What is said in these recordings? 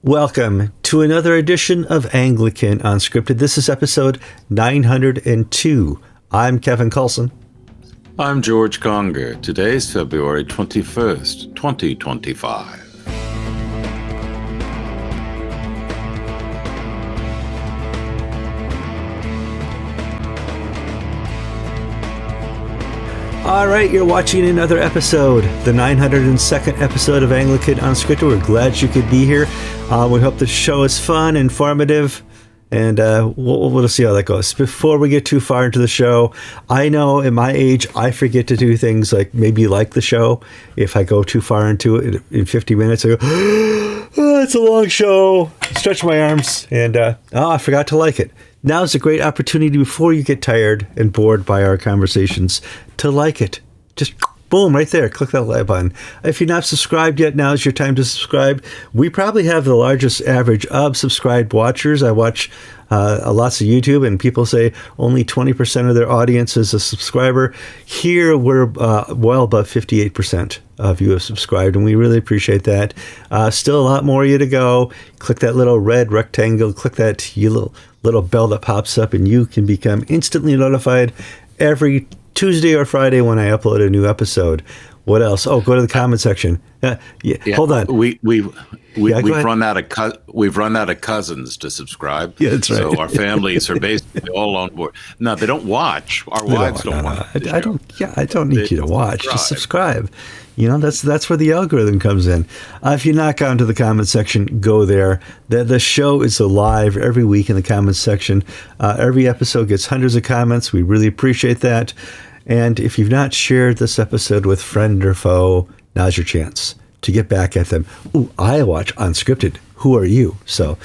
Welcome to another edition of Anglican Unscripted. This is episode 902. I'm Kevin Kallsen. I'm George Conger. Today's February 21st, 2025. All right, you're watching another episode, the 902nd episode of Anglican Unscripted. We're glad you could be here. We hope the show is fun, informative, and we'll see how that goes. Before we get too far into the show, I know at my age, I forget to do things like maybe like the show. If I go too far into it in 50 minutes, I go, oh, it's a long show, stretch my arms, and I forgot to like it. Now's a great opportunity before you get tired and bored by our conversations to like it. Just boom, right there. Click that like button. If you're not subscribed yet, now's your time to subscribe. We probably have the largest average of subscribed watchers. I watch lots of YouTube, and people say only 20% of their audience is a subscriber. Here, we're well above 58% of you have subscribed, and we really appreciate that. Still a lot more of you to go. Click that little red rectangle. Click that little bell that pops up, and you can become instantly notified every Tuesday or Friday when I upload a new episode. What else? Oh, go to the comment section. Yeah. Hold on. We've run out of cousins to subscribe. Yeah, that's right. So our families are basically all on board. No, they don't watch. Our wives don't watch. I don't need you to watch. Just subscribe. You know, that's where the algorithm comes in. If you knock onto the comment section, go there. The show is alive every week in the comments section. Every episode gets hundreds of comments. We really appreciate that. And if you've not shared this episode with friend or foe, now's your chance to get back at them. Ooh, I watch Unscripted. Who are you? So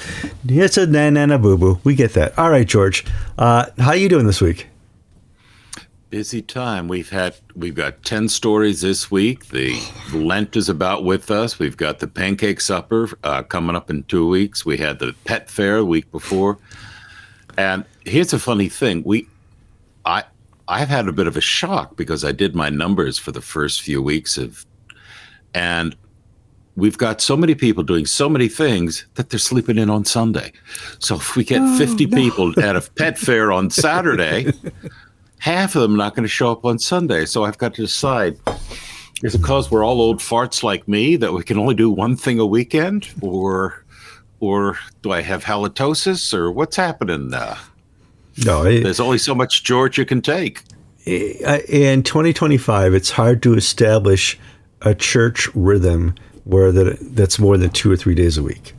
it's a na boo-boo. We get that. All right, George. How you doing this week? Busy time. We've got 10 stories this week. The Lent is about with us. We've got the pancake supper coming up in 2 weeks. We had the pet fair the week before. And here's a funny thing. I've had a bit of a shock because I did my numbers for the first few weeks and we've got so many people doing so many things that they're sleeping in on Sunday. So if we get 50 people at a pet fair on Saturday, half of them are not going to show up on Sunday. So I've got to decide, is it because we're all old farts like me that we can only do one thing a weekend? Or do I have halitosis? Or what's happening? No, there's only so much George you can take. In 2025, it's hard to establish a church rhythm where that's more than 2 or 3 days a week.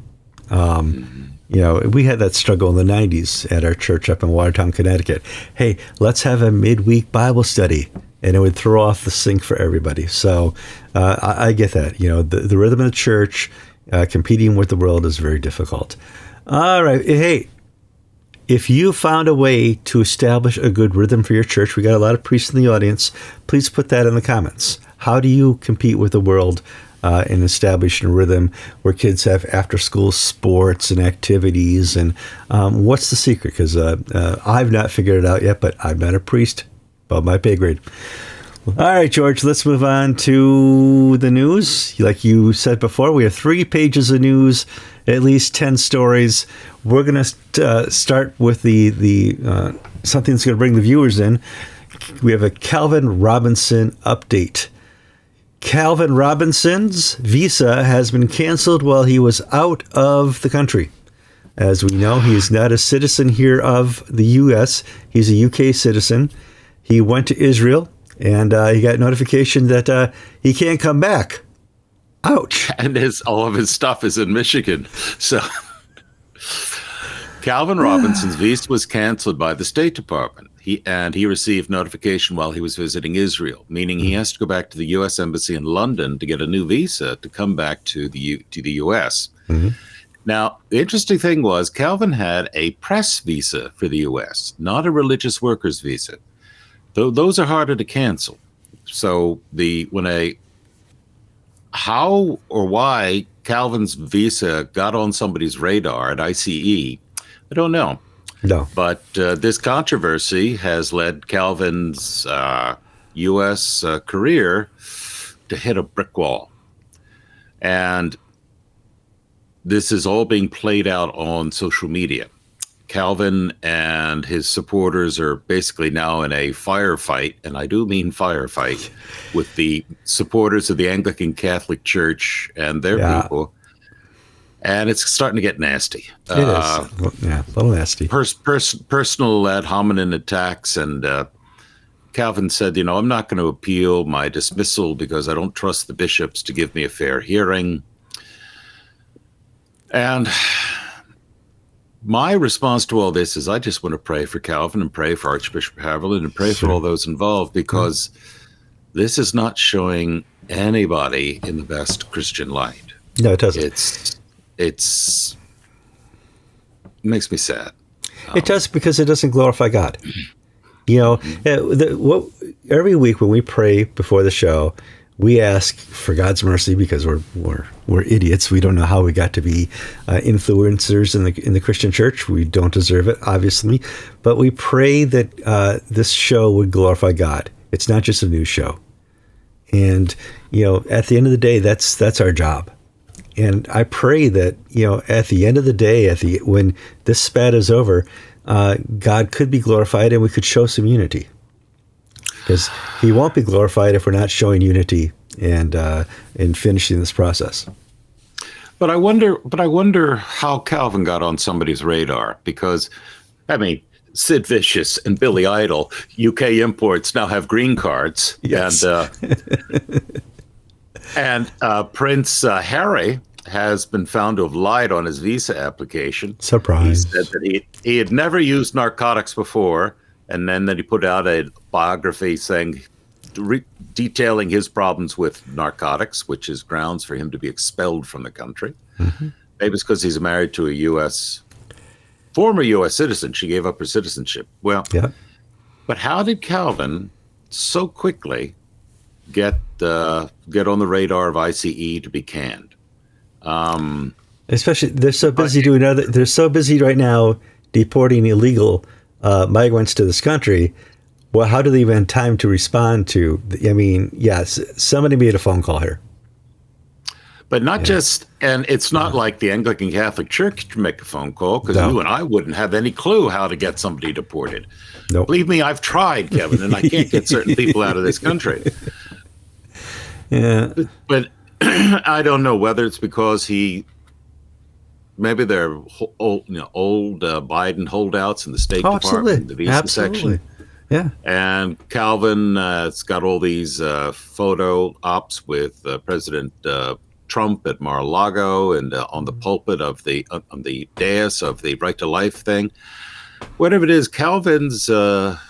You know, we had that struggle in the 90s at our church up in Watertown, Connecticut. Hey, let's have a midweek Bible study. And it would throw off the sync for everybody. So I get that. You know, the rhythm of the church competing with the world is very difficult. All right. Hey, if you found a way to establish a good rhythm for your church, we got a lot of priests in the audience, please put that in the comments. How do you compete with the world in establishing a rhythm where kids have after-school sports and activities? And what's the secret? Because I've not figured it out yet, but I'm not a priest, above my pay grade. All right, George, let's move on to the news. Like you said before, we have 3 pages of news, at least 10 stories. We're going to start with the something that's going to bring the viewers in. We have a Calvin Robinson update. Calvin Robinson's visa has been canceled while he was out of the country. As we know, he is not a citizen here of the U.S. He's a UK citizen. He went to Israel, and he got notification that he can't come back. Ouch. And all of his stuff is in Michigan. So Calvin Robinson's visa was canceled by the State Department. He received notification while he was visiting Israel, meaning he has to go back to the U.S. Embassy in London to get a new visa to come back to the U.S. Mm-hmm. Now, the interesting thing was Calvin had a press visa for the U.S., not a religious workers visa. Those are harder to cancel. So how or why Calvin's visa got on somebody's radar at ICE, I don't know. No. But this controversy has led Calvin's U.S. Career to hit a brick wall. And this is all being played out on social media. Calvin and his supporters are basically now in a firefight, and I do mean firefight, with the supporters of the Anglican Catholic Church and their people. And it's starting to get nasty. It is. Yeah, a little nasty. Personal ad hominem attacks. And Calvin said, I'm not going to appeal my dismissal because I don't trust the bishops to give me a fair hearing. And my response to all this is I just want to pray for Calvin and pray for Archbishop Haviland and pray for all those involved, because this is not showing anybody in the best Christian light. No, it doesn't. It makes me sad. It does, because it doesn't glorify God. Every week when we pray before the show, we ask for God's mercy because we're idiots. We don't know how we got to be influencers in the Christian church. We don't deserve it, obviously. But we pray that this show would glorify God. It's not just a news show. And at the end of the day, that's our job. And I pray that at the end of the day, when this spat is over, God could be glorified and we could show some unity. Because he won't be glorified if we're not showing unity and finishing this process. But I wonder how Calvin got on somebody's radar, because, Sid Vicious and Billy Idol, UK imports, now have green cards. Yes. And Prince Harry has been found to have lied on his visa application. Surprise. He said that he had never used narcotics before. And then he put out a biography saying, detailing his problems with narcotics, which is grounds for him to be expelled from the country. Mm-hmm. Maybe it's because he's married to a former U.S. citizen. She gave up her citizenship. Well, yeah. But how did Calvin so quickly get on the radar of ICE to be canned? Especially, they're so busy they're so busy right now deporting illegal migrants to this country. Well, how do they even have time to respond to? Yes, somebody made a phone call here. But not just, and it's not like the Anglican Catholic Church can make a phone call, because you and I wouldn't have any clue how to get somebody deported. Nope. Believe me, I've tried, Kevin, and I can't get certain people out of this country. Yeah. But I don't know whether it's because maybe they're old Biden holdouts in the State Department, the visa section. Yeah. And Calvin has got all these photo ops with President Trump at Mar-a-Lago and on the pulpit of on the dais of the Right to Life thing. Whatever it is, Calvin's at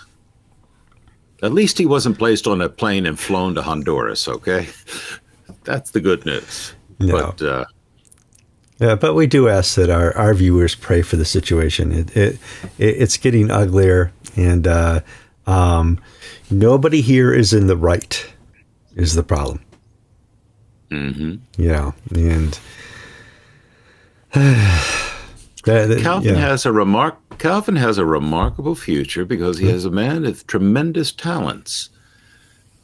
least he wasn't placed on a plane and flown to Honduras. Okay, that's the good news. No. But but we do ask that our viewers pray for the situation. It's getting uglier, and nobody here is in the right, is the problem. Mm-hmm. Yeah, and Calvin has a remarkable future because he has a man with tremendous talents.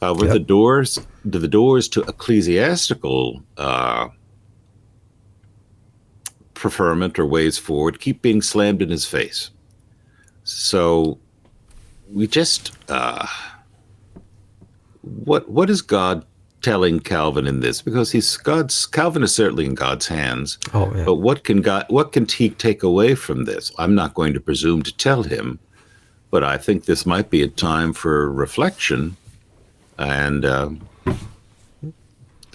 The doors to ecclesiastical preferment or ways forward keep being slammed in his face. So we just what is God telling Calvin in this? Because Calvin is certainly in God's hands. Oh, yeah. But what can he take away from this? I'm not going to presume to tell him, but I think this might be a time for reflection. And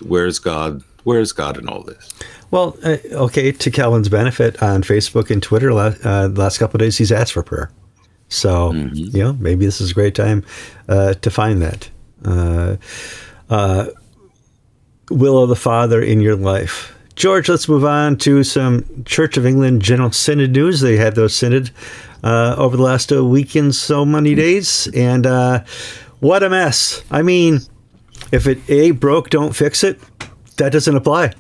where's God in all this? Well, to Calvin's benefit, on Facebook and Twitter, the last couple of days, he's asked for prayer. So, maybe this is a great time to find that. Will of the Father in your life. George, let's move on to some Church of England General Synod news. They had those synod over the last weekend, so many days. And what a mess. If it broke, don't fix it. That doesn't apply.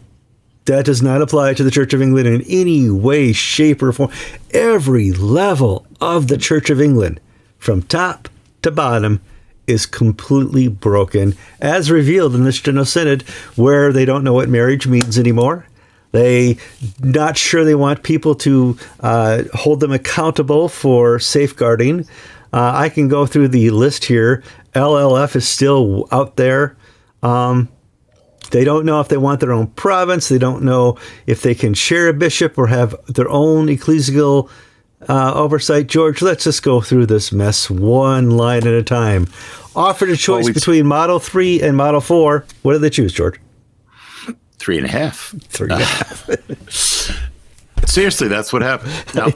That does not apply to the Church of England in any way, shape, or form. Every level of the Church of England, from top to bottom, is completely broken, as revealed in this General Synod, where they don't know what marriage means anymore. They not sure they want people to hold them accountable for safeguarding. I can go through the list here. LLF is still out there. They don't know if they want their own province. They don't know if they can share a bishop or have their own ecclesial oversight. George, let's just go through this mess one line at a time. Offered a choice between Model 3 and Model 4. What did they choose, George? 3.5. 3.5. Seriously, that's what happened. Now,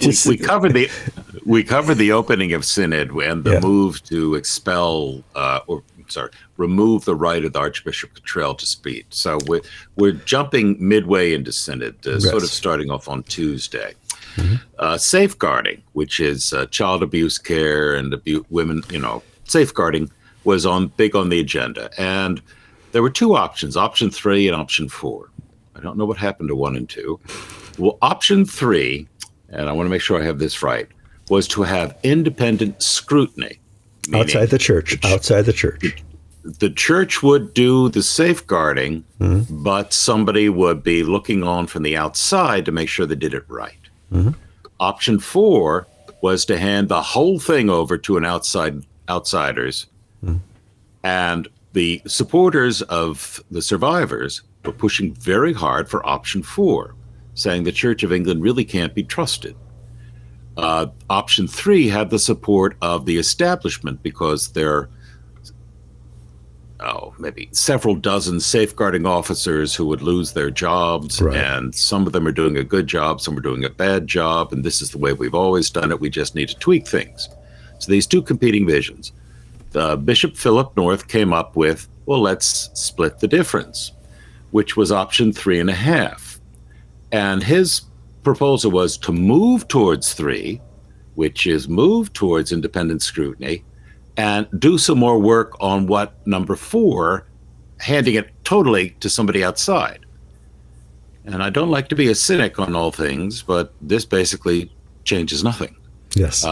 we covered the opening of Synod and the move to expel remove the right of the Archbishop Cottrell to speak. So we're jumping midway into Synod, sort of starting off on Tuesday. Mm-hmm. Safeguarding, which is child abuse care and women, safeguarding was big on the agenda. And there were two options, option 3 and option 4. I don't know what happened to 1 and 2. Well, option 3, and I want to make sure I have this right, was to have independent scrutiny. Outside the church. The church would do the safeguarding, but somebody would be looking on from the outside to make sure they did it right. Mm-hmm. Option 4 was to hand the whole thing over to an outsiders. Mm-hmm. And the supporters of the survivors were pushing very hard for option 4, saying the Church of England really can't be trusted. Option 3 had the support of the establishment because there are maybe several dozen safeguarding officers who would lose their jobs, right. And some of them are doing a good job, some are doing a bad job, and this is the way we've always done it. We just need to tweak things. So these two competing visions. Bishop Philip North came up with, well, let's split the difference, which was option 3.5. And his proposal was to move towards 3, which is move towards independent scrutiny, and do some more work on what number 4, handing it totally to somebody outside. And I don't like to be a cynic on all things, but this basically changes nothing. Yes.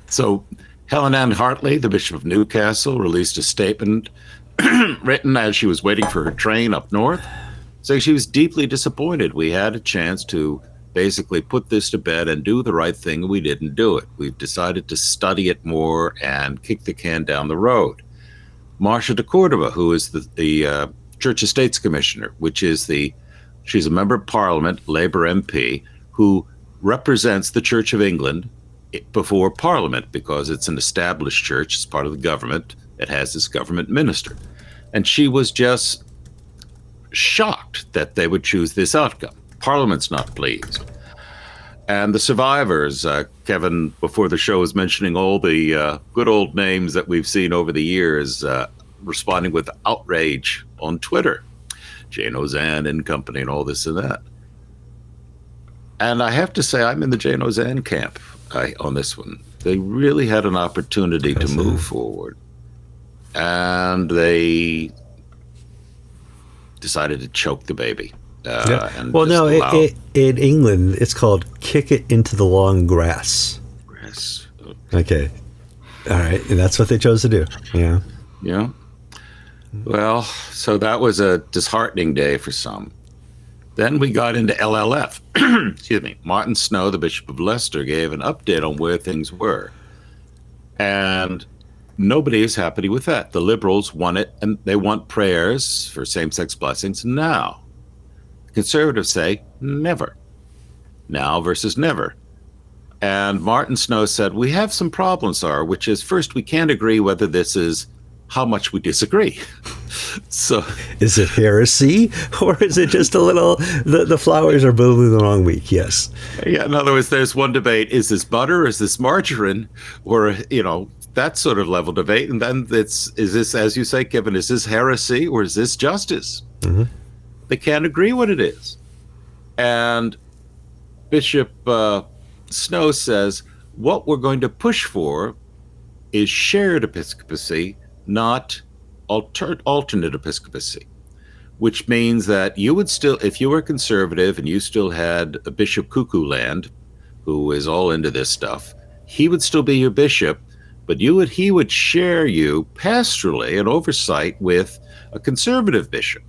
So Helen Ann Hartley, the Bishop of Newcastle, released a statement written as she was waiting for her train up north, saying she was deeply disappointed. We had a chance to basically put this to bed and do the right thing, and we didn't do it. We've decided to study it more and kick the can down the road. Marcia de Cordova, who is the Church Estates Commissioner, she's a member of Parliament, Labour MP, who represents the Church of England before Parliament because it's an established church, it's part of the government, it has this government minister. And she was just shocked that they would choose this outcome. Parliament's not pleased. And the survivors, Kevin, before the show, was mentioning all the good old names that we've seen over the years, responding with outrage on Twitter. Jane Ozanne and company and all this and that. And I have to say, I'm in the Jane Ozanne camp on this one. They really had an opportunity to move forward. And they decided to choke the baby. In England, it's called kick it into the long grass. Grass. Okay. All right. And that's what they chose to do. Yeah. Yeah. Well, so that was a disheartening day for some. Then we got into LLF. Excuse me. Martin Snow, the Bishop of Leicester, gave an update on where things were. And nobody is happy with that. The Liberals want it, and they want prayers for same-sex blessings now. Conservatives say never. Now versus never. And Martin Snow said, we have some problems, sir, which is, first, we can't agree whether this is how much we disagree. So, is it heresy, or is it just a little, the flowers are blooming the wrong week? Yes. Yeah, in other words, there's one debate, is this butter, is this margarine, or, that sort of level debate. And then is this, as you say, Kevin, is this heresy, or is this justice? Mm-hmm. They can't agree what it is. And Bishop Snow says, what we're going to push for is shared episcopacy, not alternate episcopacy, which means that you would still, if you were conservative and you still had a Bishop Cuckoo Land, who is all into this stuff, he would still be your bishop, but he would share you pastorally and oversight with a conservative bishop.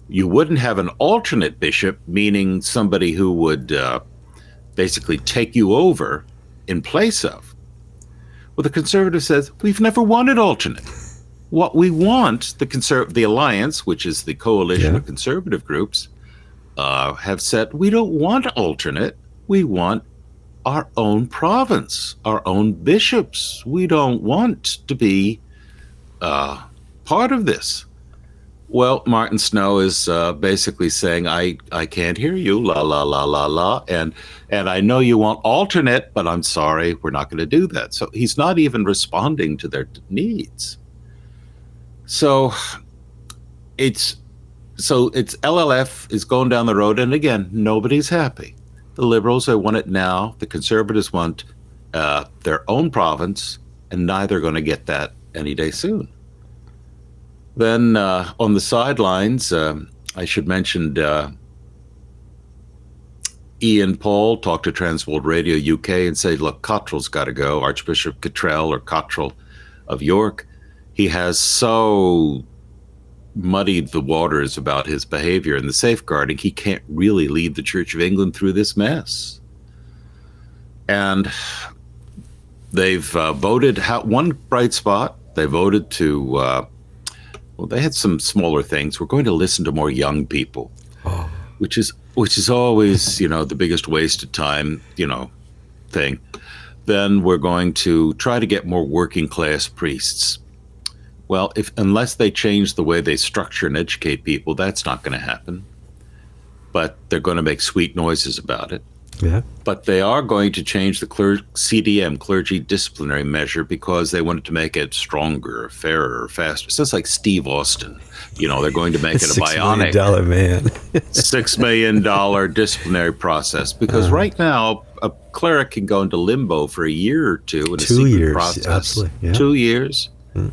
You wouldn't have an alternate bishop, meaning somebody who would basically take you over in place of. Well, the conservative says, we've never wanted alternate. What we want, the alliance, which is the coalition of conservative groups, have said, we don't want alternate. We want our own province, our own bishops. We don't want to be part of this. Well, Martin Snow is basically saying, I can't hear you, la, la, la, la, la. And I know you want alternate, but I'm sorry, we're not going to do that. So he's not even responding to their needs. So it's LLF is going down the road. And again, nobody's happy. The Liberals, they want it now. The Conservatives want their own province, and neither are going to get that any day soon. Then on the sidelines, I should mention Ian Paul talked to Transworld Radio UK and said, look, Cottrell's got to go. Archbishop Cottrell or Cottrell of York. He has so muddied the waters about his behavior and the safeguarding, he can't really lead the Church of England through this mess. And they've voted, one bright spot, they voted to, well, they had some smaller things. We're going to listen to more young people, which is always, the biggest waste of time, thing. Then we're going to try to get more working class priests. Well, unless they change the way they structure and educate people, that's not going to happen. But they're going to make sweet noises about it. Yeah. But they are going to change the CDM, clergy disciplinary measure, because they wanted to make it stronger, fairer, faster. So it's like Steve Austin. They're going to make it a bionic $6 million man. $6 million disciplinary process. Because right now, a cleric can go into limbo for a year or two in a secret process. Absolutely. Yeah. 2 years. Mm.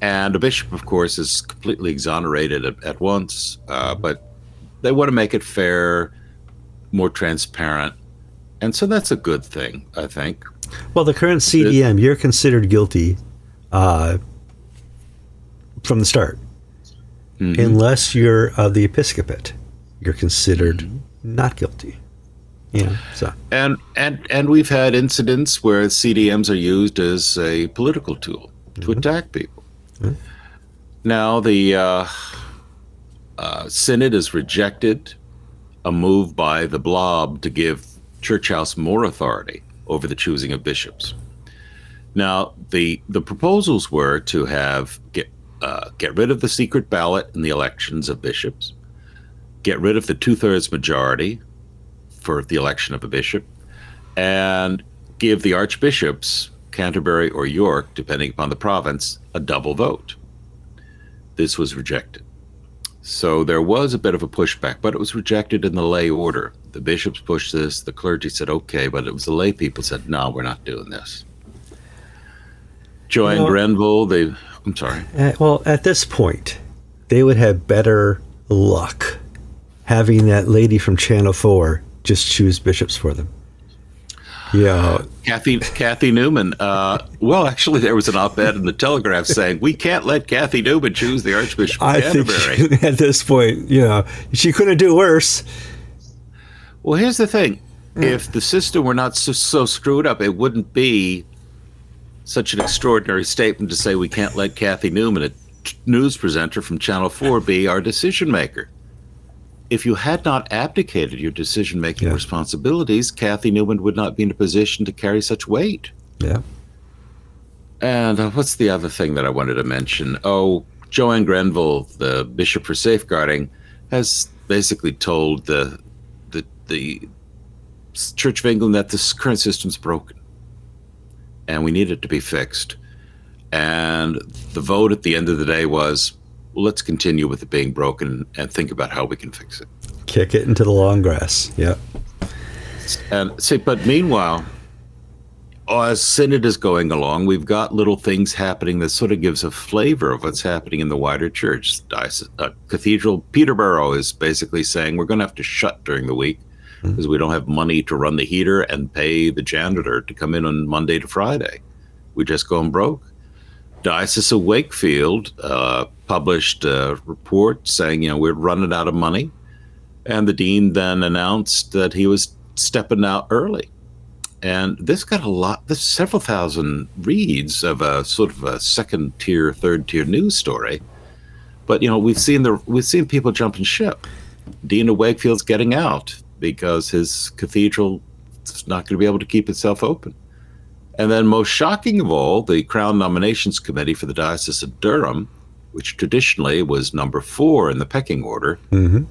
And a bishop, of course, is completely exonerated at once. But they want to make it fair, more transparent. And so that's a good thing, I think. Well, the current CDM, you're considered guilty from the start. Mm-hmm. Unless you're of the episcopate, you're considered not guilty. So. And we've had incidents where CDMs are used as a political tool to attack people. Mm-hmm. Now, the Synod has rejected a move by the Blob to give Church House more authority over the choosing of bishops. Now, the proposals were to get rid of the secret ballot in the elections of bishops, get rid of the 2/3 majority for the election of a bishop, and give the archbishops, Canterbury or York, depending upon the province, a double vote. This was rejected. So there was a bit of a pushback, but it was rejected in the lay order. The bishops pushed this, the clergy said, okay, but it was the lay people said, no, we're not doing this. Joanne Grenville, I'm sorry. Well, at this point, they would have better luck having that lady from Channel 4 just choose bishops for them. Yeah. Kathy Newman. Well, actually, there was an op-ed in the Telegraph saying, we can't let Kathy Newman choose the Archbishop of Canterbury. Think at this point, she couldn't do worse. Well, here's the thing. If the system were not so screwed up, it wouldn't be such an extraordinary statement to say we can't let Kathy Newman, a news presenter from Channel 4, be our decision maker. If you had not abdicated your decision-making responsibilities, Kathy Newman would not be in a position to carry such weight. Yeah. And what's the other thing that I wanted to mention? Oh, Joanne Grenville, the Bishop for Safeguarding, has basically told the Church of England that this current system's broken and we need it to be fixed. And the vote at the end of the day was, well, let's continue with it being broken and think about how we can fix it. Kick it into the long grass. Yeah. And but meanwhile, as Synod is going along, we've got little things happening that sort of gives a flavor of what's happening in the wider church. Cathedral Peterborough is basically saying we're going to have to shut during the week because we don't have money to run the heater and pay the janitor to come in on Monday to Friday. We're just going broke. Diocese of Wakefield published a report saying, we're running out of money. And the dean then announced that he was stepping out early. And this got there's several thousand reads of a sort of a second tier, third tier news story. But, we've seen people jumping ship. Dean of Wakefield's getting out because his cathedral is not going to be able to keep itself open. And then most shocking of all, the Crown Nominations Committee for the Diocese of Durham, which traditionally was number 4 in the pecking order,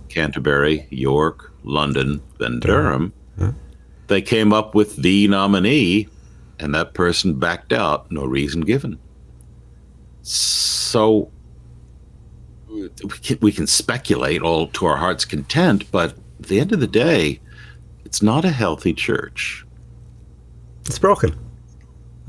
Canterbury, York, London, then Durham, they came up with the nominee, and that person backed out, no reason given. So we can speculate all to our heart's content, but at the end of the day, it's not a healthy church. It's broken.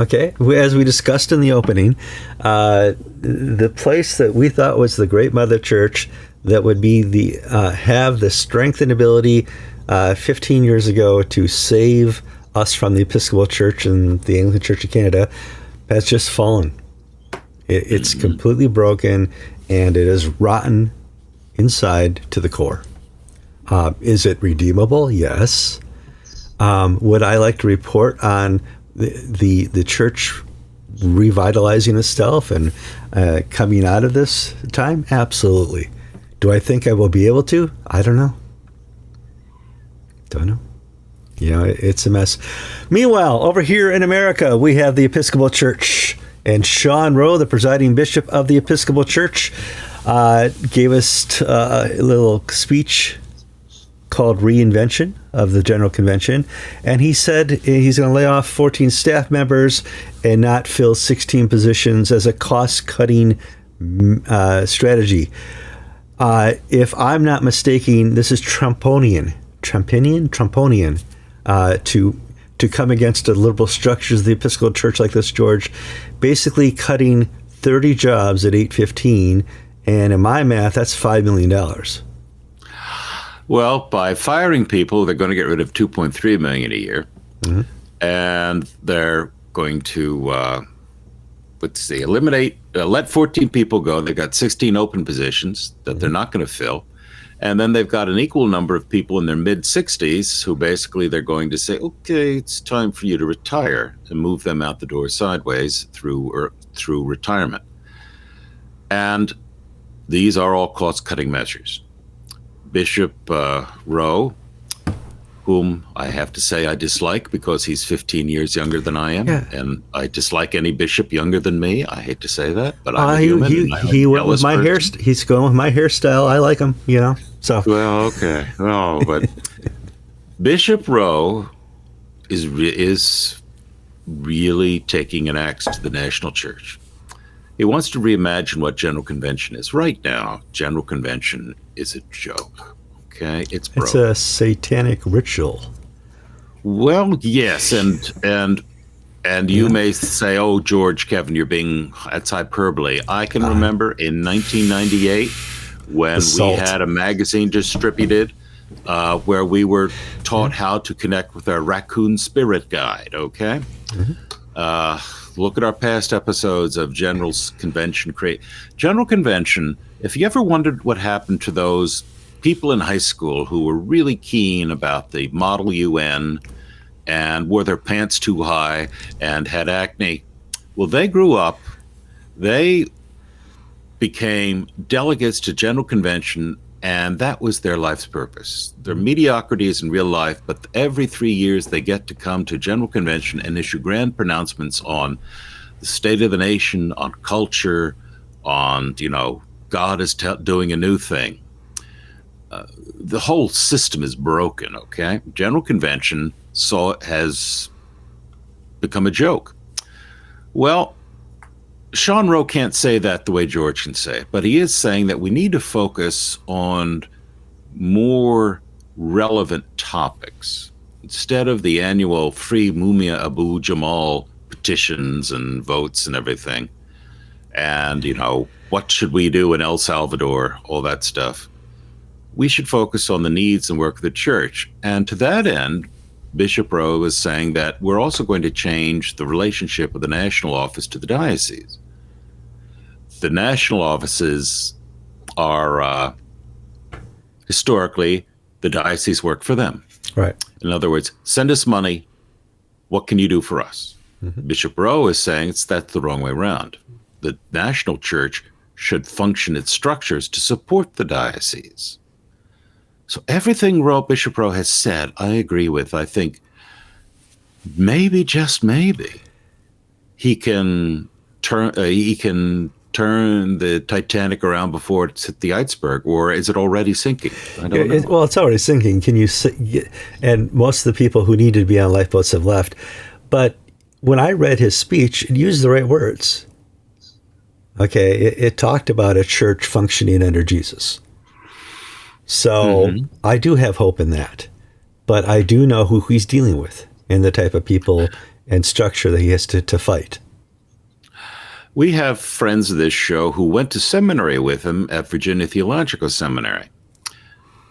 Okay, as we discussed in the opening, the place that we thought was the great mother church that would be have the strength and ability 15 years ago to save us from the Episcopal Church and the Anglican Church of Canada has just fallen. It's completely broken, and it is rotten inside to the core. Is it redeemable? Yes. Would I like to report on the church revitalizing itself and coming out of this time? Absolutely. Do I think I will be able to? I don't know. It's a mess. Meanwhile, over here in America, we have the Episcopal Church, and Sean Rowe, the presiding bishop of the Episcopal Church, gave us a little speech called Reinvention of the General Convention, and he said he's going to lay off 14 staff members and not fill 16 positions as a cost-cutting strategy. If I'm not mistaken, this is Trumponian to come against the liberal structures of the Episcopal Church like this, George, basically cutting 30 jobs at 815, and in my math, that's $5 million. Well, by firing people, they're going to get rid of $2.3 million a year, and they're going to let 14 people go. They've got 16 open positions that they're not going to fill, and then they've got an equal number of people in their mid-60s who basically they're going to say, "Okay, it's time for you to retire," and move them out the door sideways through retirement. And these are all cost-cutting measures. Bishop Rowe, whom I have to say I dislike because he's 15 years younger than I am, and I dislike any bishop younger than me. I hate to say that, but I'm a human. He went with my hair. He's going with my hairstyle. I like him, So well, okay. No, but Bishop Rowe is really taking an axe to the national church. He wants to reimagine what General Convention is. Right now, General Convention is a joke. Okay, it's broke. It's a satanic ritual. Well, yes, and you may say, "Oh, George, Kevin, that's hyperbole." I can remember in 1998 when we had a magazine distributed where we were taught how to connect with our raccoon spirit guide. Okay. Look at our past episodes of General Convention. General Convention, if you ever wondered what happened to those people in high school who were really keen about the Model UN and wore their pants too high and had acne, well, they grew up, they became delegates to General Convention, and that was their life's purpose. Their mediocrity is in real life, but every 3 years they get to come to General Convention and issue grand pronouncements on the state of the nation, on culture, on, God is doing a new thing. The whole system is broken, okay? General Convention has become a joke. Well, Sean Rowe can't say that the way George can say it, but he is saying that we need to focus on more relevant topics instead of the annual Free Mumia Abu Jamal petitions and votes and everything. And, what should we do in El Salvador, all that stuff. We should focus on the needs and work of the church. And to that end, Bishop Rowe is saying that we're also going to change the relationship of the national office to the diocese. the national offices are historically, the diocese work for them. Right. In other words, send us money. What can you do for us? Mm-hmm. Bishop Rowe is saying that's the wrong way around. The national church should function its structures to support the diocese. So everything Bishop Rowe has said, I agree with. I think maybe, just maybe, he can turn the Titanic around before it's hit the iceberg, or is it already sinking? I don't know. Well, it's already sinking. And most of the people who needed to be on lifeboats have left. But when I read his speech, it used the right words. Okay, it talked about a church functioning under Jesus. So I do have hope in that. But I do know who he's dealing with and the type of people and structure that he has to fight. We have friends of this show who went to seminary with him at Virginia Theological Seminary,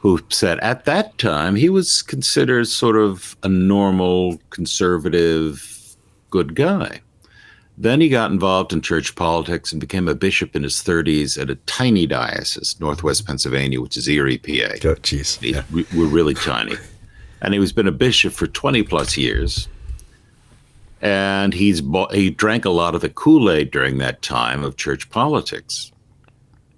who said at that time he was considered sort of a normal, conservative, good guy. Then he got involved in church politics and became a bishop in his 30s at a tiny diocese, Northwest Pennsylvania, which is Erie, PA. Oh, jeez. Yeah. We're really tiny. And he's been a bishop for 20 plus years. And he drank a lot of the Kool-Aid during that time of church politics.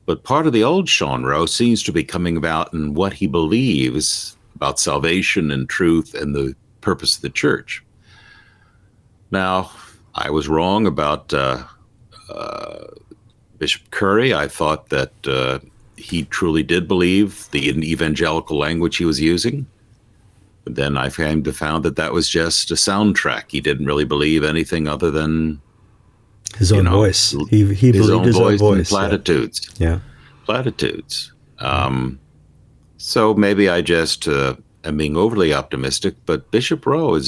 But part of the old Sean Rowe seems to be coming about in what he believes about salvation and truth and the purpose of the church. Now, I was wrong about Bishop Curry. I thought that he truly did believe the evangelical language he was using. But then I found that was just a soundtrack. He didn't really believe anything other than his own voice. He believed his own voice. And platitudes. Yeah. Platitudes. So maybe I just am being overly optimistic, but Bishop Rowe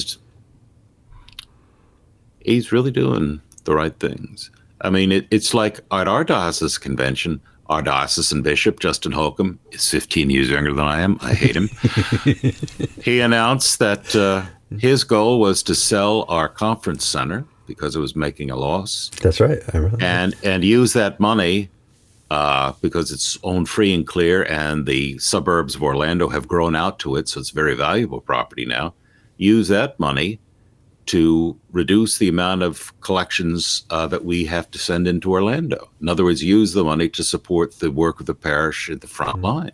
he's really doing the right things. I mean, it's like at our diocese convention, our diocesan bishop, Justin Holcomb, is 15 years younger than I am. I hate him. He announced that his goal was to sell our conference center because it was making a loss. That's right. I remember. And use that money because it's owned free and clear, and the suburbs of Orlando have grown out to it, so it's very valuable property now. Use that money to reduce the amount of collections that we have to send into Orlando. In other words, use the money to support the work of the parish at the front line.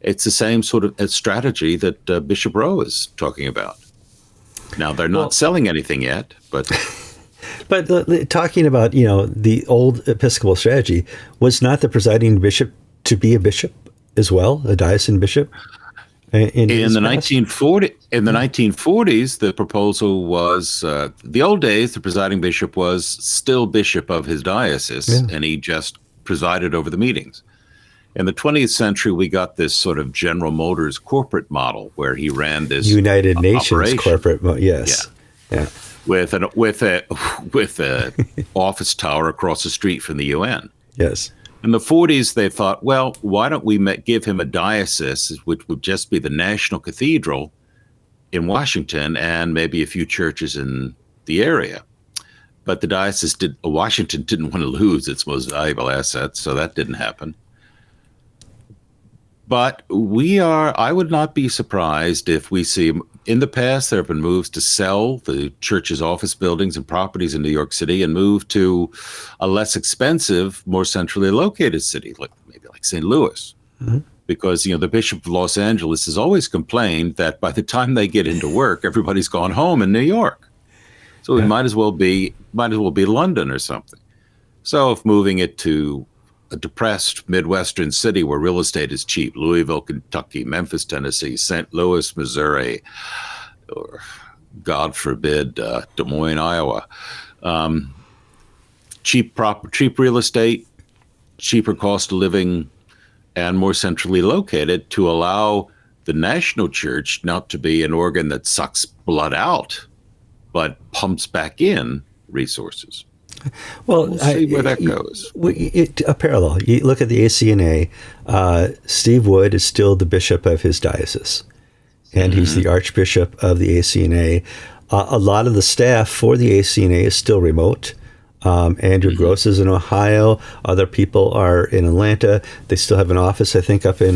It's the same sort of strategy that Bishop Rowe is talking about. Now, they're not selling anything yet, but... But talking about, the old Episcopal strategy, was not the presiding bishop to be a bishop as well, a diocesan bishop? In the 1940s, the proposal was, the old days, the presiding bishop was still bishop of his diocese, and he just presided over the meetings. In the 20th century, we got this sort of General Motors corporate model where he ran this United Nations operation. Corporate, with a office tower across the street from the UN. Yes. In the 40s, they thought, well, why don't we give him a diocese, which would just be the national cathedral in Washington and maybe a few churches in the area. But the diocese Washington didn't want to lose its most valuable asset, so that didn't happen. But I would not be surprised if we see, in the past, there have been moves to sell the church's office buildings and properties in New York City and move to a less expensive, more centrally located city, maybe like St. Louis. Mm-hmm. Because, the Bishop of Los Angeles has always complained that by the time they get into work, everybody's gone home in New York. So it might as well be London or something. So if moving it to a depressed Midwestern city where real estate is cheap, Louisville, Kentucky, Memphis, Tennessee, St. Louis, Missouri, or God forbid, Des Moines, Iowa. Cheap real estate, cheaper cost of living, and more centrally located to allow the national church not to be an organ that sucks blood out, but pumps back in resources. Well, we'll see where that goes. A parallel. You look at the ACNA. Steve Wood is still the bishop of his diocese, and he's the archbishop of the ACNA. A lot of the staff for the ACNA is still remote. Andrew Gross is in Ohio. Other people are in Atlanta. They still have an office, I think, up in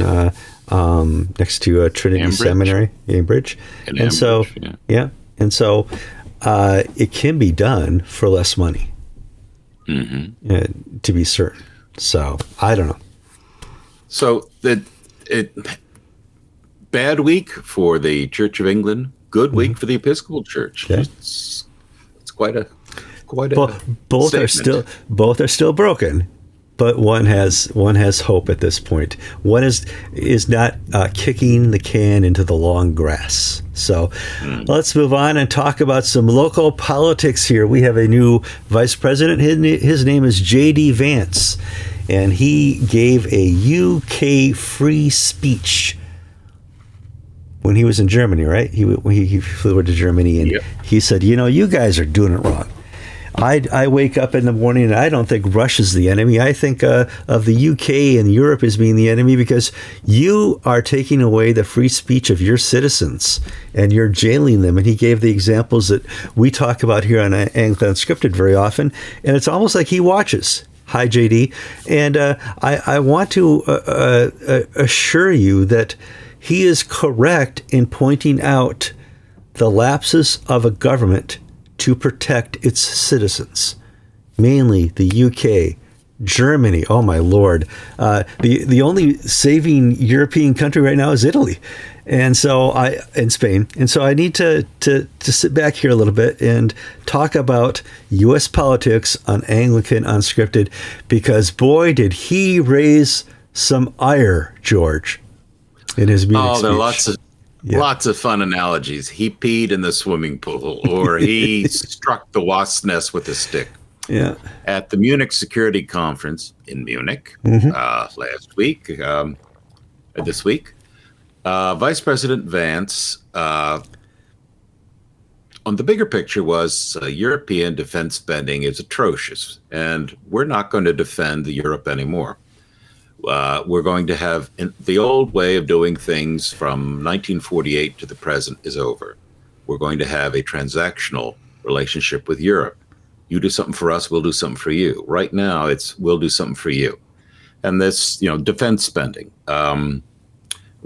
next to Trinity Seminary, Cambridge. And so, yeah. And so it can be done for less money, to be certain. So I don't know. So bad week for the Church of England, good week for the Episcopal Church. Okay. It's quite a both statement. are still broken, but one has hope at this point. One is not kicking the can into the long grass. So let's move on and talk about some local politics here. We have a new vice president. His name is J.D. Vance, and he gave a UK free speech when he was in Germany, right? He flew over to Germany, and he said, you guys are doing it wrong. I wake up in the morning and I don't think Russia's the enemy. I think of the UK and Europe as being the enemy because you are taking away the free speech of your citizens and you're jailing them. And he gave the examples that we talk about here on Anglican Unscripted very often. And it's almost like he watches. Hi, JD. And I want to assure you that he is correct in pointing out the lapses of a government to protect its citizens, mainly the UK, Germany. Oh my Lord! The only saving European country right now is Italy, and Spain. And so I need to sit back here a little bit and talk about U.S. politics on Anglican Unscripted, because boy, did he raise some ire, George, in his Munich speech. There are lots of fun analogies. He peed in the swimming pool, or he struck the wasp's nest with a stick. Yeah. At the Munich Security Conference in Munich last week, this week, Vice President Vance, on the bigger picture, was European defense spending is atrocious, and we're not going to defend Europe anymore. We're going to have the old way of doing things from 1948 to the present is over. We're going to have a transactional relationship with Europe. You do something for us, we'll do something for you. Right now, it's we'll do something for you. And this, defense spending. One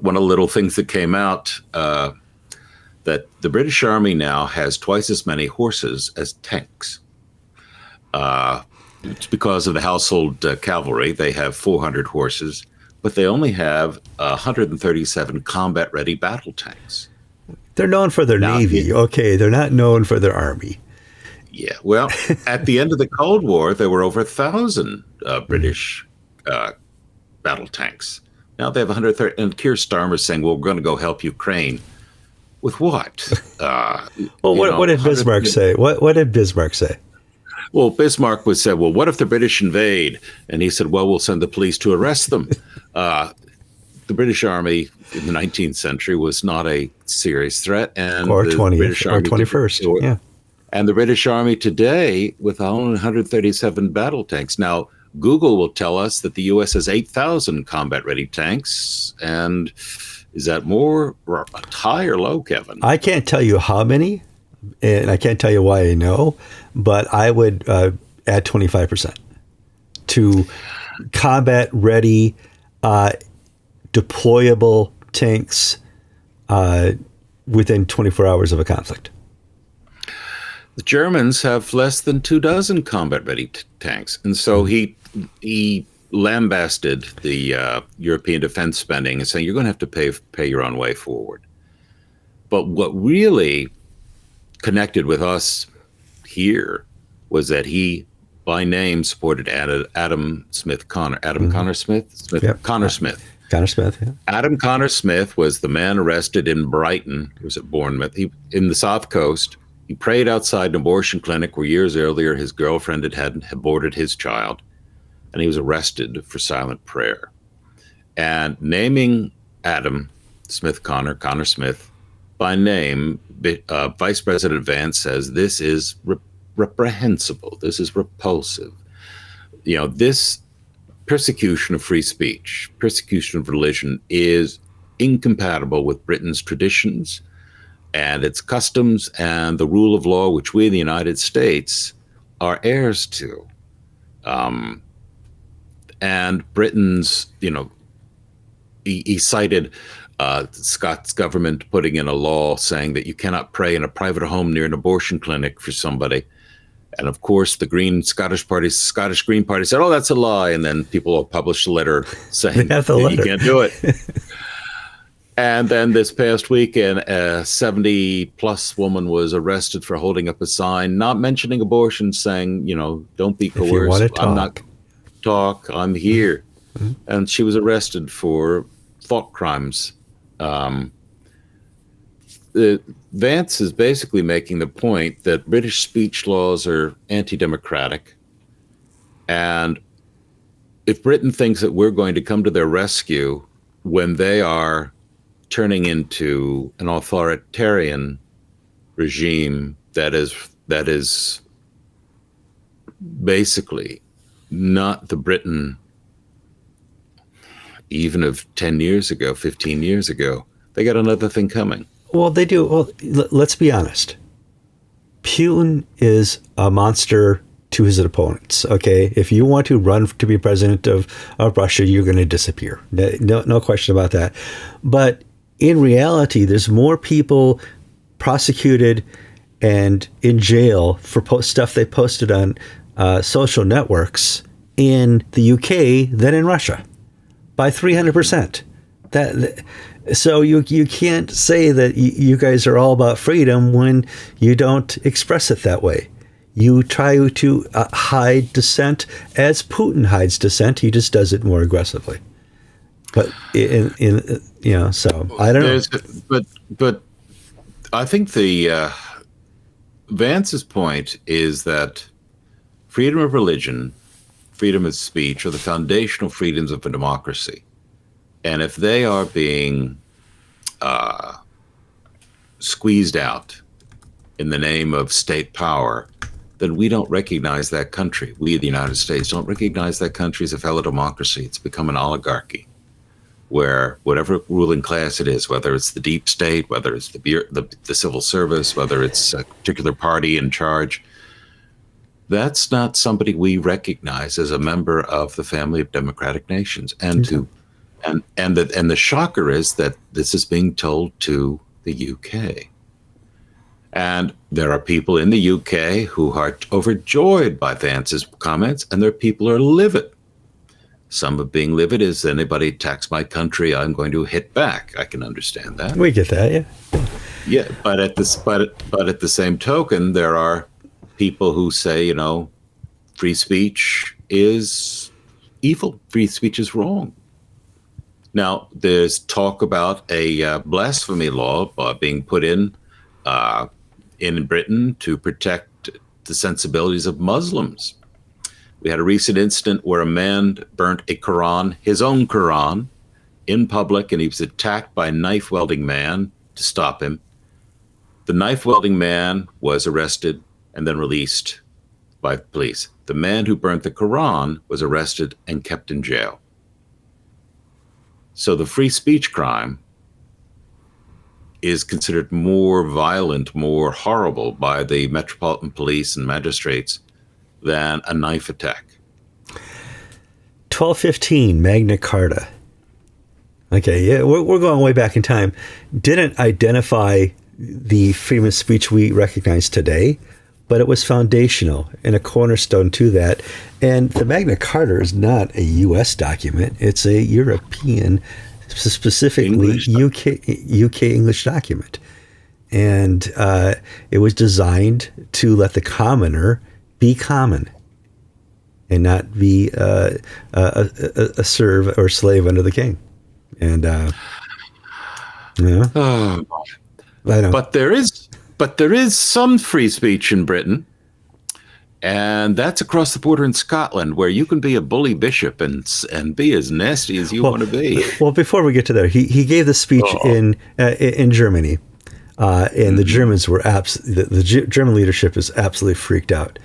of the little things that came out that the British Army now has twice as many horses as tanks. It's because of the household cavalry. They have 400 horses, but they only have 137 combat-ready battle tanks. They're known for their Navy. Okay, they're not known for their Army. Yeah, well, at the end of the Cold War, there were over 1,000 British battle tanks. Now they have 130, and Keir Starmer's saying, well, we're going to go help Ukraine. With what? What did Bismarck say? What did Bismarck say? Well, Bismarck would say, well, what if the British invade? And he said, well, we'll send the police to arrest them. The British Army in the 19th century was not a serious threat. Or 20th or 21st, yeah. And the British Army today, with only 137 battle tanks. Now, Google will tell us that the U.S. has 8,000 combat-ready tanks. And is that more high or low, Kevin? I can't tell you how many, and I can't tell you why I know, but I would add 25% to combat-ready, deployable tanks within 24 hours of a conflict. The Germans have less than 24 combat-ready tanks, and so he lambasted the European defense spending and saying you're going to have to pay your own way forward. But what really connected with us here was that he, by name, supported Adam Smith Connor. Connor Smith. Yep. Connor Smith. Connor Smith. Yeah. Adam Connor Smith was the man arrested in Brighton. He was at Bournemouth. In the South Coast. He prayed outside an abortion clinic where years earlier his girlfriend had aborted his child, and he was arrested for silent prayer. And naming Adam Smith Connor Smith by name, Vice President Vance says this is reprehensible. This is repulsive. This persecution of free speech, persecution of religion is incompatible with Britain's traditions and its customs and the rule of law, which we in the United States are heirs to. And Britain's, he cited Scott's government putting in a law saying that you cannot pray in a private home near an abortion clinic for somebody. And of course, the Scottish Green Party said, "Oh, that's a lie." And then people will publish a letter saying you can't do it. And then this past weekend, a 70-plus woman was arrested for holding up a sign, not mentioning abortion, saying, "Don't be coerced. If you want to talk. I'm not talk. I'm here." Mm-hmm. And she was arrested for thought crimes. Vance is basically making the point that British speech laws are anti-democratic. And if Britain thinks that we're going to come to their rescue when they are turning into an authoritarian regime that is basically not the Britain even of 10 years ago, 15 years ago, they got another thing coming. Well, they do. Well, let's be honest. Putin is a monster to his opponents. Okay, if you want to run to be president of Russia, you're going to disappear. No question about that. But in reality, there's more people prosecuted and in jail for stuff they posted on social networks in the UK than in Russia, by 300%. So you can't say that you guys are all about freedom when you don't express it that way. You try to hide dissent as Putin hides dissent. He just does it more aggressively. But so I don't know. But I think the Vance's point is that freedom of religion, freedom of speech are the foundational freedoms of a democracy. And if they are being squeezed out in the name of state power, then we don't recognize that country. We, the United States, don't recognize that country as a fellow democracy. It's become an oligarchy where whatever ruling class it is, whether it's the deep state, whether it's the civil service, whether it's a particular party in charge, that's not somebody we recognize as a member of the family of democratic nations. And the shocker is that this is being told to the UK. And there are people in the UK who are overjoyed by Vance's comments, and there are people who are livid. Some of being livid is, anybody attacks my country, I'm going to hit back. I can understand that. We get that, yeah. Yeah, but at the same token, there are people who say, free speech is evil. Free speech is wrong. Now, there's talk about a blasphemy law being put in Britain to protect the sensibilities of Muslims. We had a recent incident where a man burnt a Quran, his own Quran, in public, and he was attacked by a knife-wielding man to stop him. The knife-wielding man was arrested and then released by the police. The man who burnt the Quran was arrested and kept in jail. So the free speech crime is considered more violent, more horrible by the Metropolitan Police and magistrates than a knife attack. 1215 Magna Carta. Okay, yeah, we're going way back in time. Didn't identify the freedom of speech we recognize today, but it was foundational and a cornerstone to that. And the Magna Carta is not a U.S. document. It's a European, specifically UK English document. And it was designed to let the commoner be common and not be a serf or slave under the king. And I know. But there is some free speech in Britain, and that's across the border in Scotland, where you can be a bully bishop and be as nasty as you want to be. Well, before we get to there, he gave the speech in Germany, and the Germans were the German leadership is absolutely freaked out.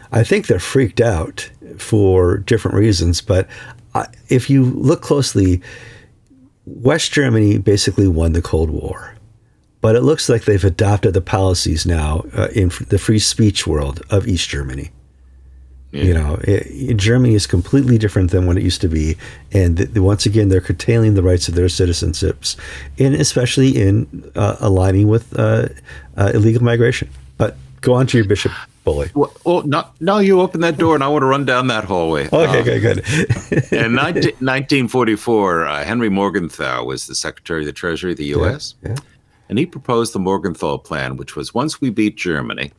I think they're freaked out for different reasons, but if you look closely, West Germany basically won the Cold War. But it looks like they've adopted the policies now in the free speech world of East Germany. Germany is completely different than what it used to be. And once again, they're curtailing the rights of their citizenships, and especially in aligning with illegal migration. But go on to your Bishop Bully. Well, now you open that door, and I want to run down that hallway. Okay, good. In 1944, Henry Morgenthau was the Secretary of the Treasury of the U.S., and he proposed the Morgenthau Plan, which was, once we beat Germany,